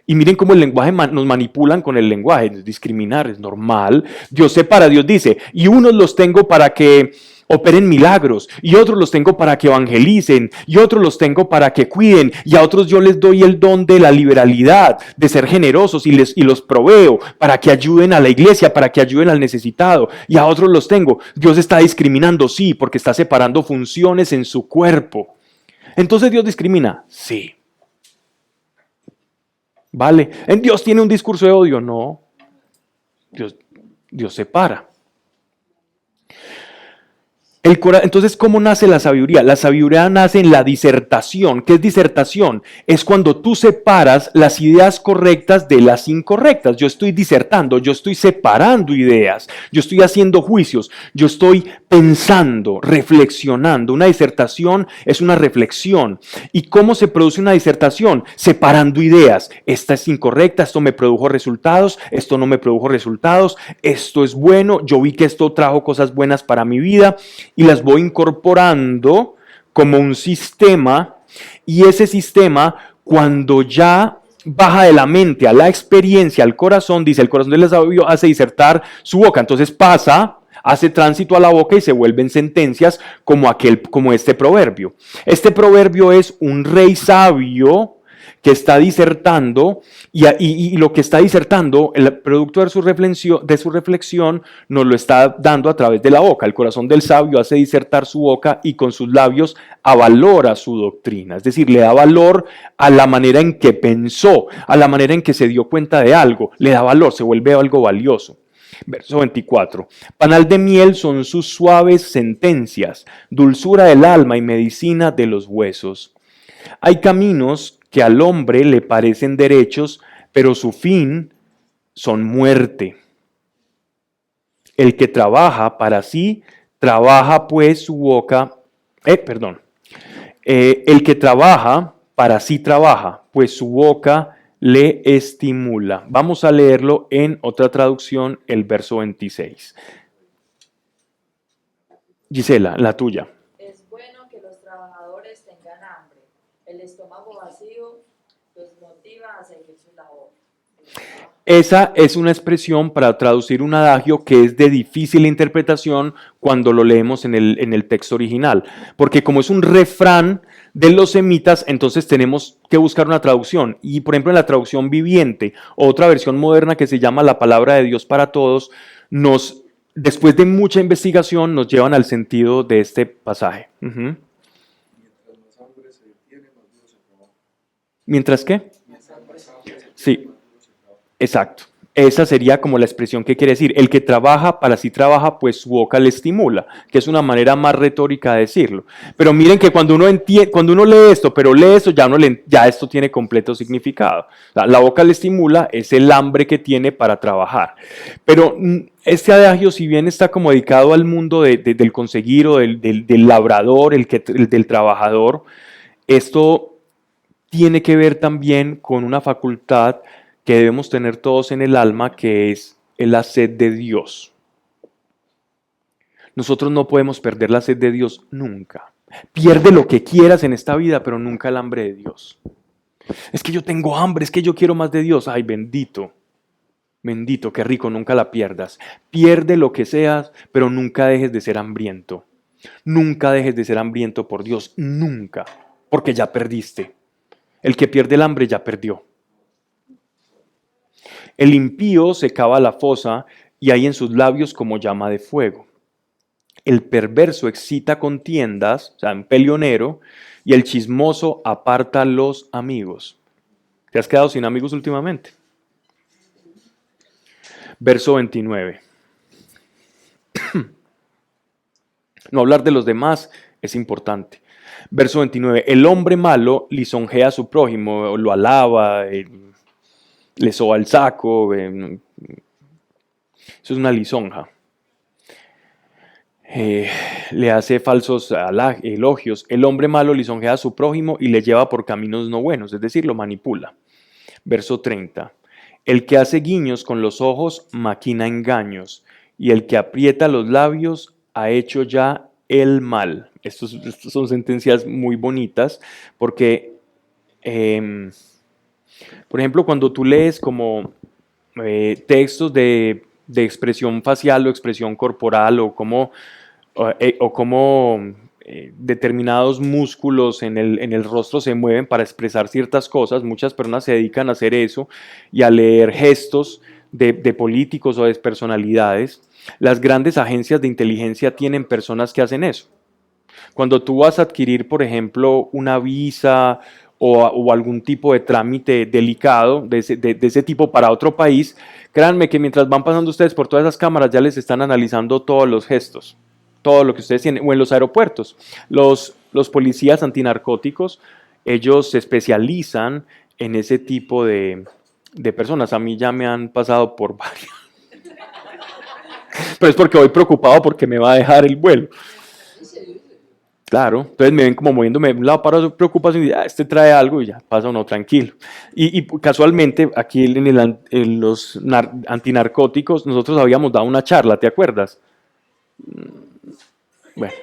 Y miren cómo el lenguaje nos manipulan con el lenguaje. Discriminar es normal. Dios separa. Dios dice, y unos los tengo para que operen milagros, y otros los tengo para que evangelicen, y otros los tengo para que cuiden, y a otros yo les doy el don de la liberalidad, de ser generosos, y los proveo para que ayuden a la iglesia, para que ayuden al necesitado, y a otros los tengo. Dios está discriminando, sí, porque está separando funciones en su cuerpo. Entonces Dios discrimina, sí. Vale, ¿en Dios tiene un discurso de odio? No. Dios separa. Entonces, ¿cómo nace la sabiduría? La sabiduría nace en la disertación. ¿Qué es disertación? Es cuando tú separas las ideas correctas de las incorrectas. Yo estoy disertando, yo estoy separando ideas, yo estoy haciendo juicios, yo estoy pensando, reflexionando. Una disertación es una reflexión. ¿Y cómo se produce una disertación? Separando ideas. Esta es incorrecta, esto me produjo resultados, esto no me produjo resultados, esto es bueno, yo vi que esto trajo cosas buenas para mi vida, y las voy incorporando como un sistema, y ese sistema, cuando ya baja de la mente a la experiencia, al corazón, dice, el corazón del sabio hace disertar su boca. Entonces hace tránsito a la boca y se vuelven sentencias como este proverbio. Este proverbio es un rey sabio que está disertando, y lo que está disertando, el producto de su reflexión, nos lo está dando a través de la boca. El corazón del sabio hace disertar su boca y con sus labios avalora su doctrina. Es decir, le da valor a la manera en que pensó, a la manera en que se dio cuenta de algo. Le da valor, se vuelve algo valioso. Verso 24. Panal de miel son sus suaves sentencias, dulzura del alma y medicina de los huesos. Hay caminos que al hombre le parecen derechos, pero su fin son muerte. El que trabaja para sí, trabaja pues su boca, el que trabaja para sí trabaja, pues su boca le estimula. Vamos a leerlo en otra traducción, el verso 26. Gisela, la tuya. Es bueno que los trabajadores tengan hambre. El estómago vacío los motiva a seguir su labor. Esa es una expresión para traducir un adagio que es de difícil interpretación cuando lo leemos en el texto original, porque como es un refrán de los semitas, entonces tenemos que buscar una traducción. Y por ejemplo en la traducción viviente, otra versión moderna que se llama La Palabra de Dios para Todos, después de mucha investigación, nos llevan al sentido de este pasaje. Ujú. ¿Mientras qué? Sí. Exacto. Esa sería como la expresión que quiere decir. El que trabaja para sí trabaja, pues su boca le estimula, que es una manera más retórica de decirlo. Pero miren que cuando uno lee esto, pero lee esto, ya esto tiene completo significado. La boca le estimula, es el hambre que tiene para trabajar. Pero este adagio, si bien está como dedicado al mundo del conseguir o del labrador, el del trabajador, esto tiene que ver también con una facultad que debemos tener todos en el alma, que es la sed de Dios. Nosotros no podemos perder la sed de Dios nunca. Pierde lo que quieras en esta vida, pero nunca el hambre de Dios. Es que yo tengo hambre, es que yo quiero más de Dios. Ay, bendito, bendito, qué rico, nunca la pierdas. Pierde lo que seas, pero nunca dejes de ser hambriento. Nunca dejes de ser hambriento por Dios, nunca, porque ya perdiste. El que pierde el hambre ya perdió. El impío se cava la fosa y hay en sus labios como llama de fuego. El perverso excita contiendas, o sea, un peleonero, y el chismoso aparta a los amigos. ¿Te has quedado sin amigos últimamente? Verso 29. No hablar de los demás es importante. Verso 29. El hombre malo lisonjea a su prójimo, lo alaba, le soba el saco, eso es una lisonja. Le hace falsos elogios. El hombre malo lisonjea a su prójimo y le lleva por caminos no buenos, es decir, lo manipula. Verso 30. El que hace guiños con los ojos maquina engaños, y el que aprieta los labios ha hecho ya el mal. Estas son sentencias muy bonitas porque por ejemplo, cuando tú lees como textos de expresión facial o expresión corporal o como determinados músculos en el rostro se mueven para expresar ciertas cosas, muchas personas se dedican a hacer eso y a leer gestos de políticos o de personalidades. Las grandes agencias de inteligencia tienen personas que hacen eso. Cuando tú vas a adquirir, por ejemplo, una visa o algún tipo de trámite delicado de ese tipo para otro país, créanme que mientras van pasando ustedes por todas esas cámaras ya les están analizando todos los gestos, todo lo que ustedes tienen. O en los aeropuertos, los policías antinarcóticos, ellos se especializan en ese tipo de personas. A mí ya me han pasado por varias. Pero es porque voy preocupado porque me va a dejar el vuelo. Claro, entonces me ven como moviéndome de un lado para otro, preocupación y este trae algo y ya pasa uno tranquilo. Y casualmente aquí en los antinarcóticos nosotros habíamos dado una charla, ¿te acuerdas? Bueno,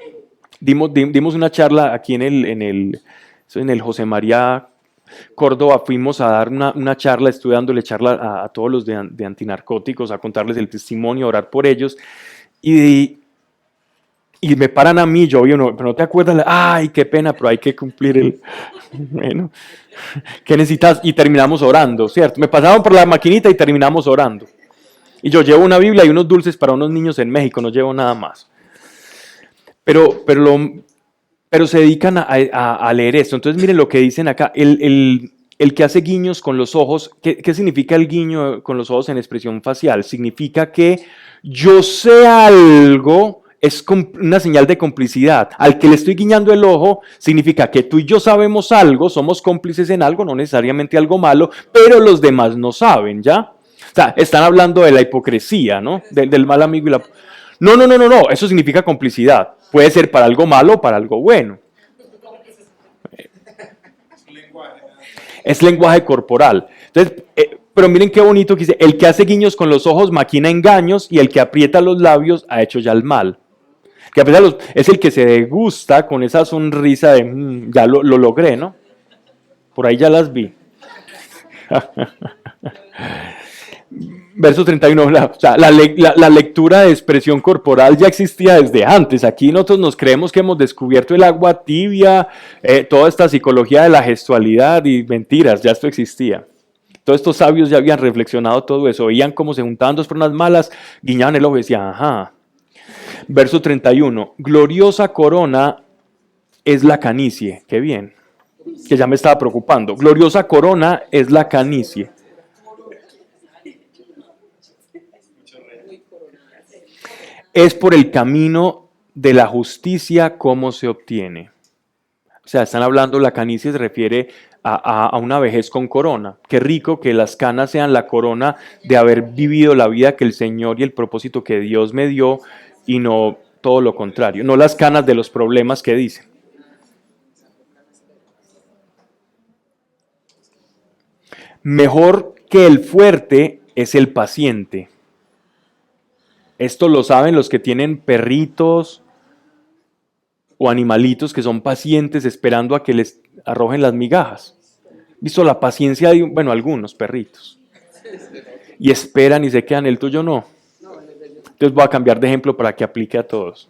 dimos una charla aquí en el José María Córdoba, fuimos a dar una charla, estuve dándole charla a todos los de antinarcóticos, a contarles el testimonio, a orar por ellos y me paran a mí, yo, pero no te acuerdas, ay, qué pena, pero hay que cumplir bueno, ¿qué necesitas? Y terminamos orando, ¿cierto? Me pasaron por la maquinita y terminamos orando. Y yo llevo una Biblia y unos dulces para unos niños en México, no llevo nada más. Pero se dedican a leer esto. Entonces miren lo que dicen acá, el el que hace guiños con los ojos. ¿Qué significa el guiño con los ojos en expresión facial? Significa que yo sé algo, es una señal de complicidad. Al que le estoy guiñando el ojo, significa que tú y yo sabemos algo, somos cómplices en algo, no necesariamente algo malo, pero los demás no saben, ¿ya? O sea, están hablando de la hipocresía, ¿no? Del mal amigo y la... No, eso significa complicidad. Puede ser para algo malo o para algo bueno. Es lenguaje corporal. Entonces, pero miren qué bonito que dice, el que hace guiños con los ojos maquina engaños y el que aprieta los labios ha hecho ya el mal. Que aprieta es el que se degusta con esa sonrisa de, ya lo logré, ¿no? Por ahí ya las vi. Verso 31, la lectura de expresión corporal ya existía desde antes. Aquí nosotros nos creemos que hemos descubierto el agua tibia, toda esta psicología de la gestualidad y mentiras, ya esto existía. Todos estos sabios ya habían reflexionado todo eso, veían cómo se juntaban dos personas malas, guiñaban el ojo y decían, ajá. Verso 31, gloriosa corona es la canicie, qué bien, que ya me estaba preocupando. Gloriosa corona es la canicie. Es por el camino de la justicia cómo se obtiene. O sea, están hablando, la canicie se refiere a una vejez con corona. Qué rico que las canas sean la corona de haber vivido la vida que el Señor y el propósito que Dios me dio y no todo lo contrario. No las canas de los problemas que dicen. Mejor que el fuerte es el paciente. Esto lo saben los que tienen perritos o animalitos que son pacientes esperando a que les arrojen las migajas. ¿Visto la paciencia de, algunos perritos? Y esperan y se quedan, el tuyo no. Entonces voy a cambiar de ejemplo para que aplique a todos.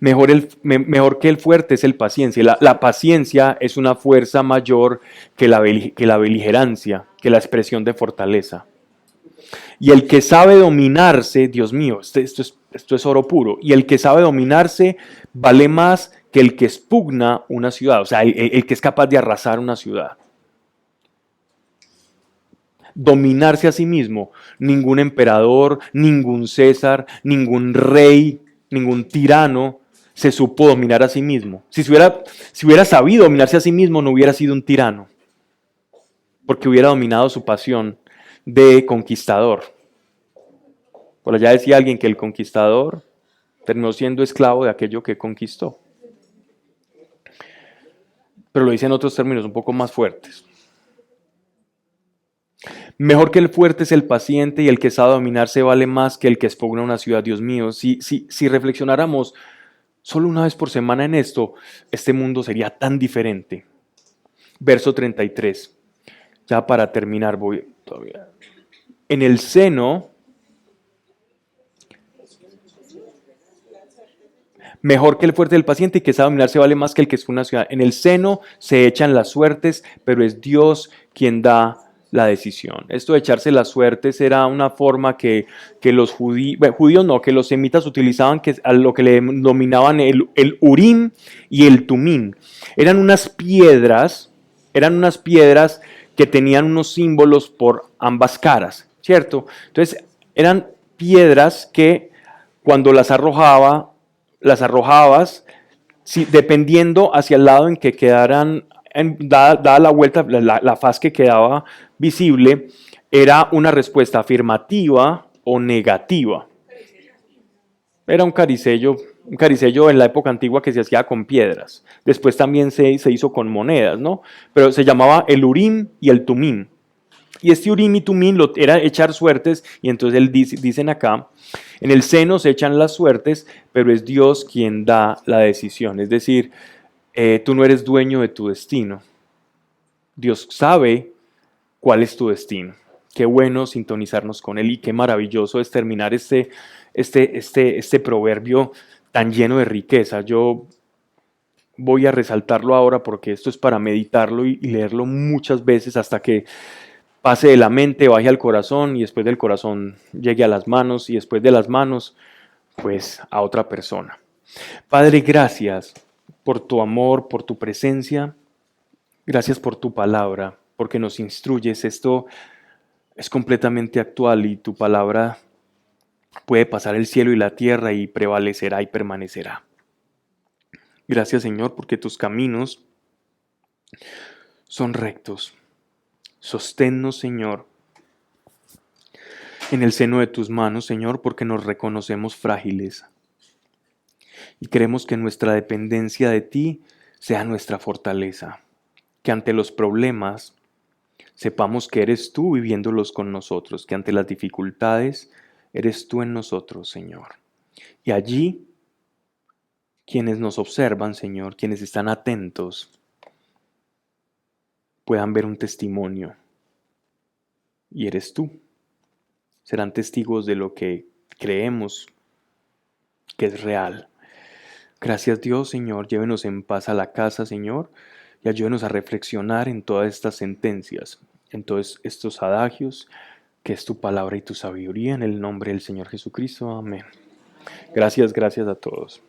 Mejor que el fuerte es el paciencia. La paciencia es una fuerza mayor que la beligerancia, que la expresión de fortaleza. Y el que sabe dominarse, Dios mío, esto es oro puro, y el que sabe dominarse vale más que el que expugna una ciudad, o sea, el que es capaz de arrasar una ciudad. Dominarse a sí mismo, ningún emperador, ningún César, ningún rey, ningún tirano se supo dominar a sí mismo. Si hubiera sabido dominarse a sí mismo, no hubiera sido un tirano, porque hubiera dominado su pasión de conquistador. Por allá decía alguien que el conquistador terminó siendo esclavo de aquello que conquistó. Pero lo dice en otros términos un poco más fuertes. Mejor que el fuerte es el paciente y el que sabe dominarse vale más que el que expugna una ciudad. Dios mío, si reflexionáramos solo una vez por semana en esto, este mundo sería tan diferente. Verso 33. Ya para terminar voy todavía. En el seno, mejor que el fuerte del paciente y que sabe dominarse vale más que el que es una ciudad. En el seno se echan las suertes, pero es Dios quien da la decisión. Esto de echarse las suertes era una forma que los judíos no, que los semitas utilizaban, que a lo que le denominaban el Urim y el Tumim. Eran unas piedras que tenían unos símbolos por ambas caras, ¿cierto? Entonces, eran piedras que cuando las arrojabas, dependiendo hacia el lado en que quedaran, dada la vuelta, la faz que quedaba visible, era una respuesta afirmativa o negativa. Era un caricello en la época antigua que se hacía con piedras. Después también se hizo con monedas, ¿no? Pero se llamaba el Urim y el Tumim. Y este Urim y Tumim era echar suertes, y entonces dicen acá, en el seno se echan las suertes, pero es Dios quien da la decisión. Es decir, tú no eres dueño de tu destino. Dios sabe cuál es tu destino. Qué bueno sintonizarnos con Él y qué maravilloso es terminar este proverbio tan lleno de riqueza. Yo voy a resaltarlo ahora porque esto es para meditarlo y leerlo muchas veces hasta que pase de la mente, baje al corazón y después del corazón llegue a las manos y después de las manos, pues a otra persona. Padre, gracias por tu amor, por tu presencia. Gracias por tu palabra, porque nos instruyes. Esto es completamente actual y tu palabra puede pasar el cielo y la tierra y prevalecerá y permanecerá. Gracias, Señor, porque tus caminos son rectos. Sosténnos, Señor, en el seno de tus manos, Señor, porque nos reconocemos frágiles. Y queremos que nuestra dependencia de ti sea nuestra fortaleza. Que ante los problemas sepamos que eres tú viviéndolos con nosotros, que ante las dificultades eres tú en nosotros, Señor. Y allí, quienes nos observan, Señor, quienes están atentos, puedan ver un testimonio. Y eres tú. Serán testigos de lo que creemos que es real. Gracias, Dios, Señor. Llévenos en paz a la casa, Señor, y ayúdenos a reflexionar en todas estas sentencias, en todos estos adagios, que es tu palabra y tu sabiduría, en el nombre del Señor Jesucristo. Amén. Gracias a todos.